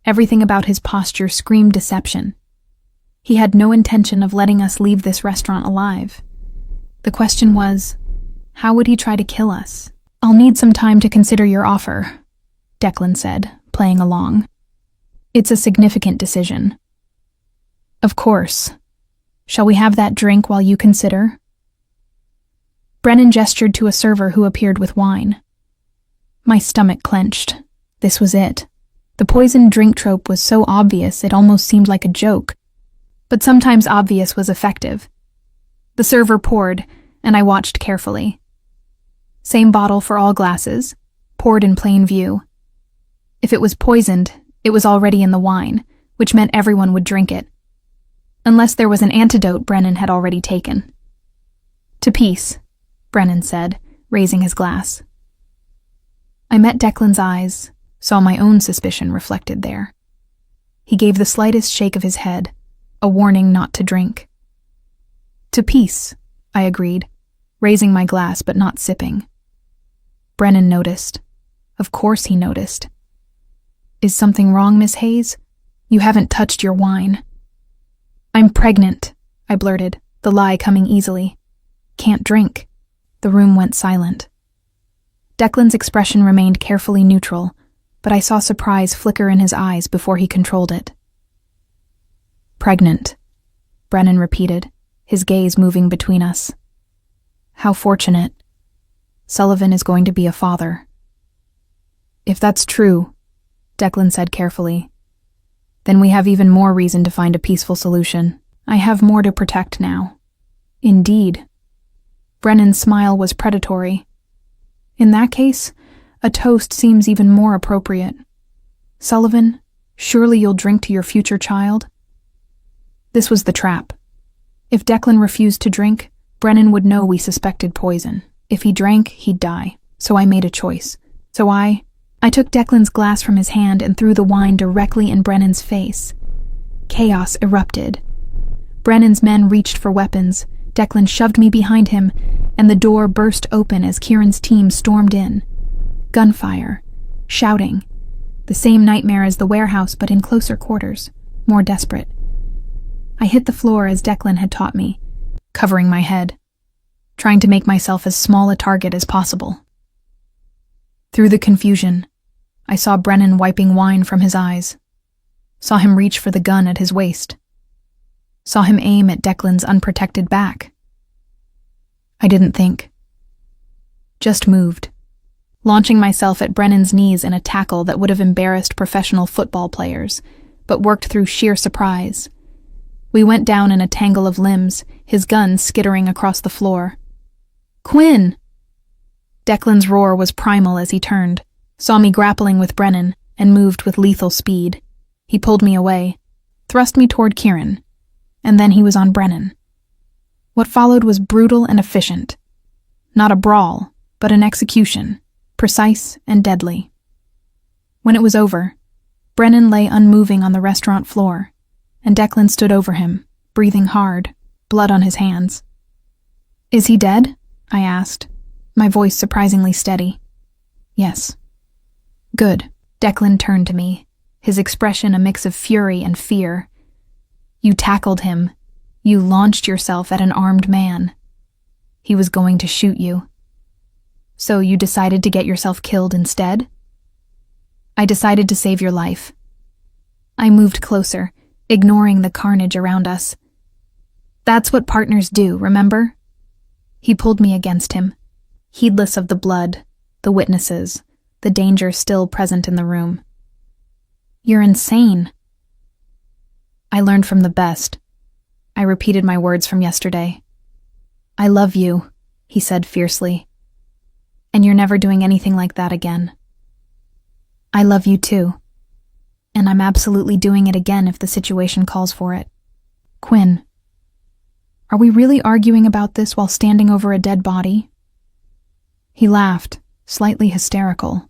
Everything about his posture screamed deception. He had no intention of letting us leave this restaurant alive. The question was, how would he try to kill us? "I'll need some time to consider your offer," Declan said, playing along. "It's a significant decision." "Of course. Shall we have that drink while you consider?" Brennan gestured to a server who appeared with wine. My stomach clenched. This was it. The poisoned drink trope was so obvious it almost seemed like a joke. But sometimes obvious was effective. The server poured, and I watched carefully. Same bottle for all glasses, poured in plain view. If it was poisoned, it was already in the wine, which meant everyone would drink it. Unless there was an antidote Brennan had already taken. "To peace," Brennan said, raising his glass. I met Declan's eyes, saw my own suspicion reflected there. He gave the slightest shake of his head, a warning not to drink. "To peace," I agreed, raising my glass but not sipping. Brennan noticed. Of course he noticed. "Is something wrong, Miss Hayes? You haven't touched your wine." "I'm pregnant," I blurted, the lie coming easily. "Can't drink." The room went silent. Declan's expression remained carefully neutral, but I saw surprise flicker in his eyes before he controlled it. "Pregnant," Brennan repeated, his gaze moving between us. "How fortunate. Sullivan is going to be a father." "If that's true," Declan said carefully, "then we have even more reason to find a peaceful solution. I have more to protect now." "Indeed." Brennan's smile was predatory. "In that case, a toast seems even more appropriate. Sullivan, surely you'll drink to your future child?" This was the trap. If Declan refused to drink, Brennan would know we suspected poison. If he drank, he'd die. So I made a choice. I took Declan's glass from his hand and threw the wine directly in Brennan's face. Chaos erupted. Brennan's men reached for weapons. Declan shoved me behind him, and the door burst open as Kieran's team stormed in. Gunfire. Shouting. The same nightmare as the warehouse, but in closer quarters. More desperate. I hit the floor as Declan had taught me, covering my head, trying to make myself as small a target as possible. Through the confusion, I saw Brennan wiping wine from his eyes. Saw him reach for the gun at his waist. Saw him aim at Declan's unprotected back. I didn't think. Just moved, launching myself at Brennan's knees in a tackle that would have embarrassed professional football players, but worked through sheer surprise. We went down in a tangle of limbs, his gun skittering across the floor. "Quinn!" Declan's roar was primal as he turned, saw me grappling with Brennan, and moved with lethal speed. He pulled me away, thrust me toward Kieran, and then he was on Brennan. What followed was brutal and efficient. Not a brawl, but an execution, precise and deadly. When it was over, Brennan lay unmoving on the restaurant floor, and Declan stood over him, breathing hard, blood on his hands. "Is he dead?" I asked, my voice surprisingly steady. "Yes." "Good." Declan turned to me, his expression a mix of fury and fear. "You tackled him. You launched yourself at an armed man. He was going to shoot you. So you decided to get yourself killed instead?" "I decided to save your life." I moved closer, ignoring the carnage around us. "That's what partners do, remember?" He pulled me against him, heedless of the blood, the witnesses, the danger still present in the room. "You're insane." "I learned from the best." I repeated my words from yesterday. "I love you," he said fiercely. "And you're never doing anything like that again." I love you too. And I'm absolutely doing it again if the situation calls for it. Quinn, are we really arguing about this while standing over a dead body? He laughed, slightly hysterical.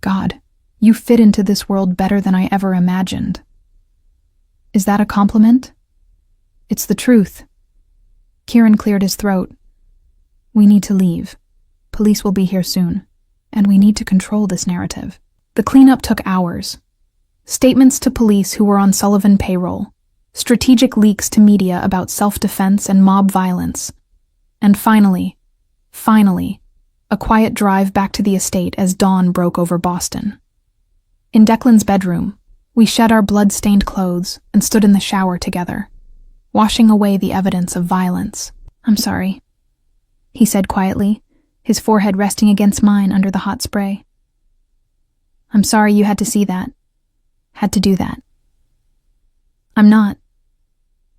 God, you fit into this world better than I ever imagined. Is that a compliment? It's the truth. Kieran cleared his throat. We need to leave. Police will be here soon, and we need to control this narrative. The cleanup took hours. Statements to police who were on Sullivan payroll, strategic leaks to media about self-defense and mob violence, and finally, a quiet drive back to the estate as dawn broke over Boston. In Declan's bedroom, we shed our blood-stained clothes and stood in the shower together, washing away the evidence of violence. I'm sorry, he said quietly, his forehead resting against mine under the hot spray. I'm sorry you had to see that. Had to do that. I'm not.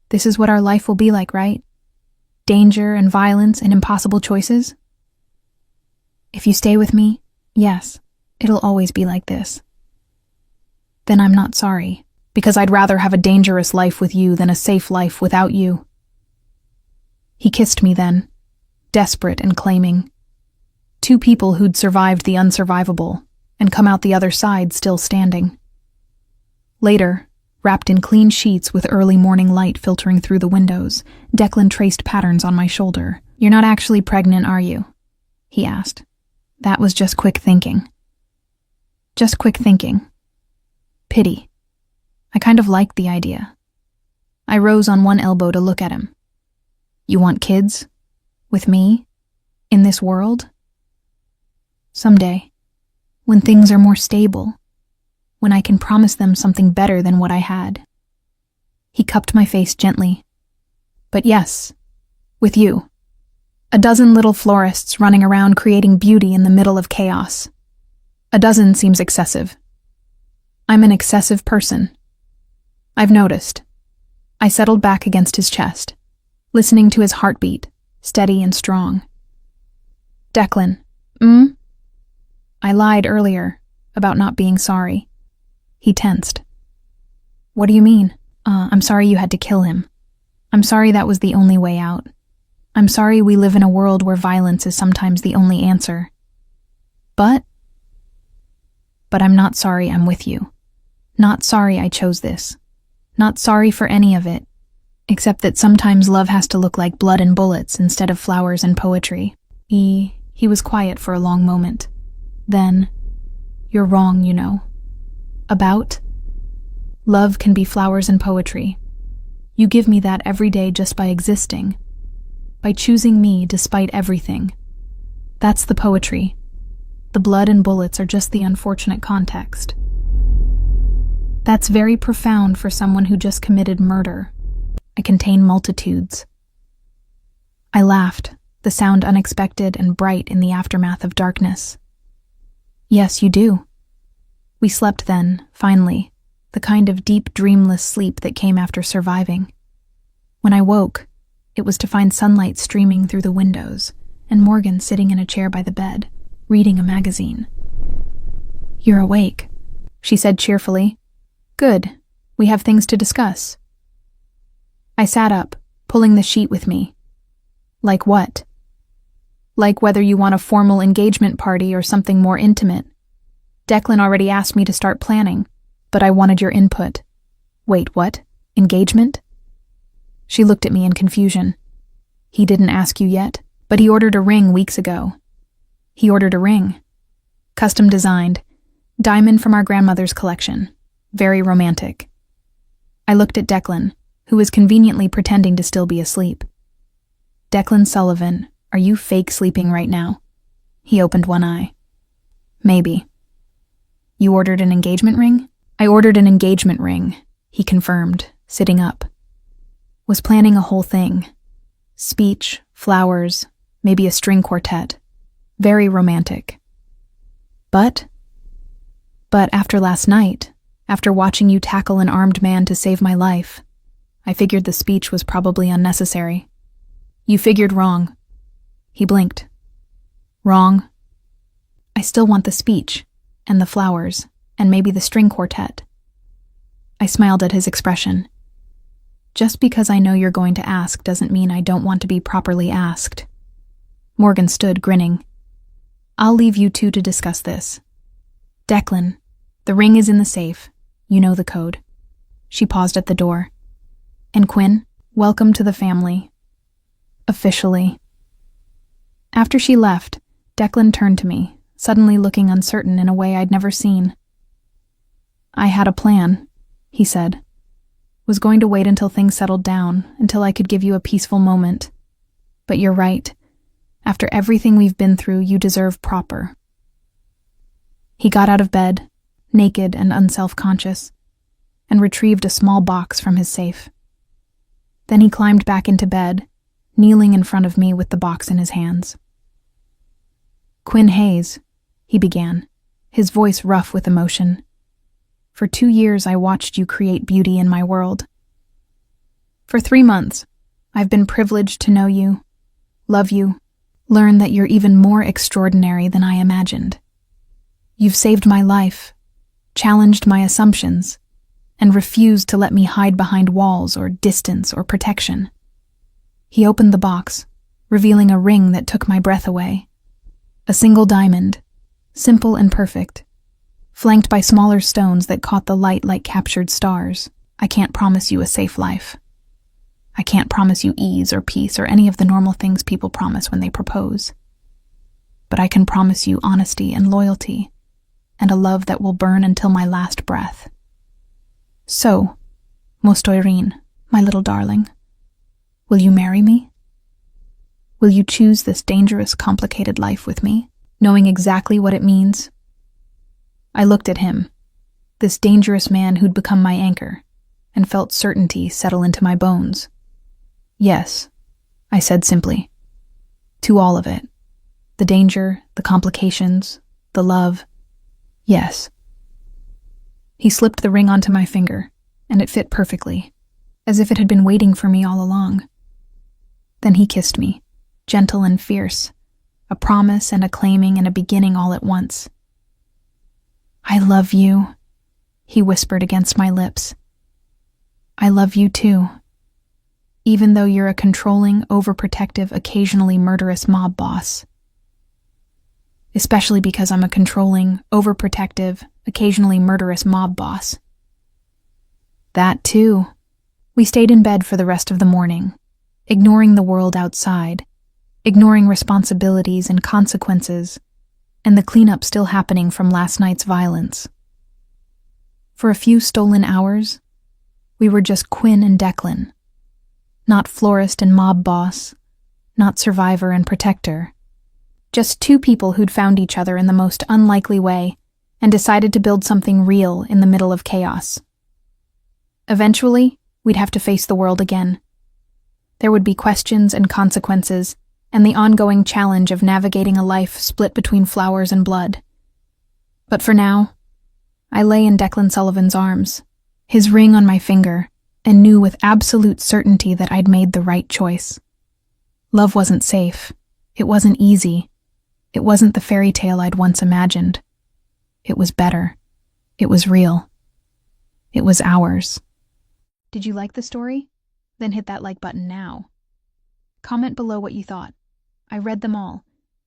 This is what our life will be like, right? Danger and violence and impossible choices? If you stay with me, yes, it'll always be like this. Then I'm not sorry, because I'd rather have a dangerous life with you than a safe life without you. He kissed me then, desperate and claiming. Two people who'd survived the unsurvivable and come out the other side still standing. Later, wrapped in clean sheets with early morning light filtering through the windows, Declan traced patterns on my shoulder. You're not actually pregnant, are you? He asked. That was just quick thinking. Just quick thinking. Pity. I kind of liked the idea. I rose on one elbow to look at him. You want kids? With me? In this world? Someday. When things are more stable. When I can promise them something better than what I had. He cupped my face gently. But yes, with you. A dozen little florists running around creating beauty in the middle of chaos. A dozen seems excessive. I'm an excessive person. I've noticed. I settled back against his chest, listening to his heartbeat, steady and strong. Declan, I lied earlier about not being sorry. He tensed. What do you mean? I'm sorry you had to kill him. I'm sorry that was the only way out. I'm sorry we live in a world where violence is sometimes the only answer. But I'm not sorry I'm with you. Not sorry I chose this. Not sorry for any of it, except that sometimes love has to look like blood and bullets instead of flowers and poetry. He was quiet for a long moment. Then, you're wrong, you know. About? Love can be flowers and poetry. You give me that every day just by existing. By choosing me despite everything. That's the poetry. The blood and bullets are just the unfortunate context. That's very profound for someone who just committed murder. I contain multitudes. I laughed, the sound unexpected and bright in the aftermath of darkness. Yes, you do. We slept then, finally, the kind of deep, dreamless sleep that came after surviving. When I woke, it was to find sunlight streaming through the windows, and Morgan sitting in a chair by the bed, reading a magazine. You're awake, she said cheerfully. Good, we have things to discuss. I sat up, pulling the sheet with me. Like what? Like whether you want a formal engagement party or something more intimate. Declan already asked me to start planning, but I wanted your input. Wait, what? Engagement? She looked at me in confusion. He didn't ask you yet, but he ordered a ring weeks ago. He ordered a ring. Custom designed. Diamond from our grandmother's collection. Very romantic. I looked at Declan, who was conveniently pretending to still be asleep. Declan Sullivan, are you fake sleeping right now? He opened one eye. Maybe. You ordered an engagement ring? I ordered an engagement ring, he confirmed, sitting up. Was planning a whole thing. Speech, flowers, maybe a string quartet. Very romantic. But after last night, after watching you tackle an armed man to save my life, I figured the speech was probably unnecessary. You figured wrong. He blinked. Wrong. I still want the speech, and the flowers, and maybe the string quartet. I smiled at his expression. Just because I know you're going to ask doesn't mean I don't want to be properly asked. Morgan stood, grinning. I'll leave you two to discuss this. Declan, the ring is in the safe. You know the code. She paused at the door. And Quinn, welcome to the family. Officially. After she left, Declan turned to me, suddenly looking uncertain in a way I'd never seen. I had a plan, he said. Was going to wait until things settled down, until I could give you a peaceful moment. But you're right. After everything we've been through, you deserve proper. He got out of bed, naked and unself-conscious, and retrieved a small box from his safe. Then he climbed back into bed, kneeling in front of me with the box in his hands. Quinn Hayes, he began, his voice rough with emotion. For 2 years I watched you create beauty in my world. For 3 months, I've been privileged to know you, love you, learn that you're even more extraordinary than I imagined. You've saved my life, challenged my assumptions, and refused to let me hide behind walls or distance or protection. He opened the box, revealing a ring that took my breath away. A single diamond, simple and perfect, flanked by smaller stones that caught the light like captured stars. I can't promise you a safe life. I can't promise you ease or peace or any of the normal things people promise when they propose. But I can promise you honesty and loyalty, and a love that will burn until my last breath. So, Mostoirin, my little darling, will you marry me? Will you choose this dangerous, complicated life with me, knowing exactly what it means? I looked at him, this dangerous man who'd become my anchor, and felt certainty settle into my bones. Yes, I said simply. To all of it. The danger, the complications, the love. Yes. He slipped the ring onto my finger, and it fit perfectly, as if it had been waiting for me all along. Then he kissed me, gentle and fierce, a promise and a claiming and a beginning all at once. I love you, he whispered against my lips. I love you too. Even though you're a controlling, overprotective, occasionally murderous mob boss. Especially because I'm a controlling, overprotective, occasionally murderous mob boss. That too. We stayed in bed for the rest of the morning, ignoring the world outside, ignoring responsibilities and consequences, and the cleanup still happening from last night's violence. For a few stolen hours, we were just Quinn and Declan. Not florist and mob boss, not survivor and protector. Just two people who'd found each other in the most unlikely way and decided to build something real in the middle of chaos. Eventually, we'd have to face the world again. There would be questions and consequences, and the ongoing challenge of navigating a life split between flowers and blood. But for now, I lay in Declan Sullivan's arms, his ring on my finger, and knew with absolute certainty that I'd made the right choice. Love wasn't safe. It wasn't easy. It wasn't the fairy tale I'd once imagined. It was better. It was real. It was ours. Did you like the story? Then hit that like button now. Comment below what you thought. I read them all,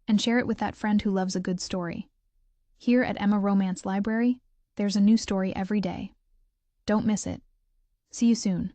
and share it with that friend who loves a good story. Here at Emma Romance Library, there's a new story every day. Don't miss it. See you soon.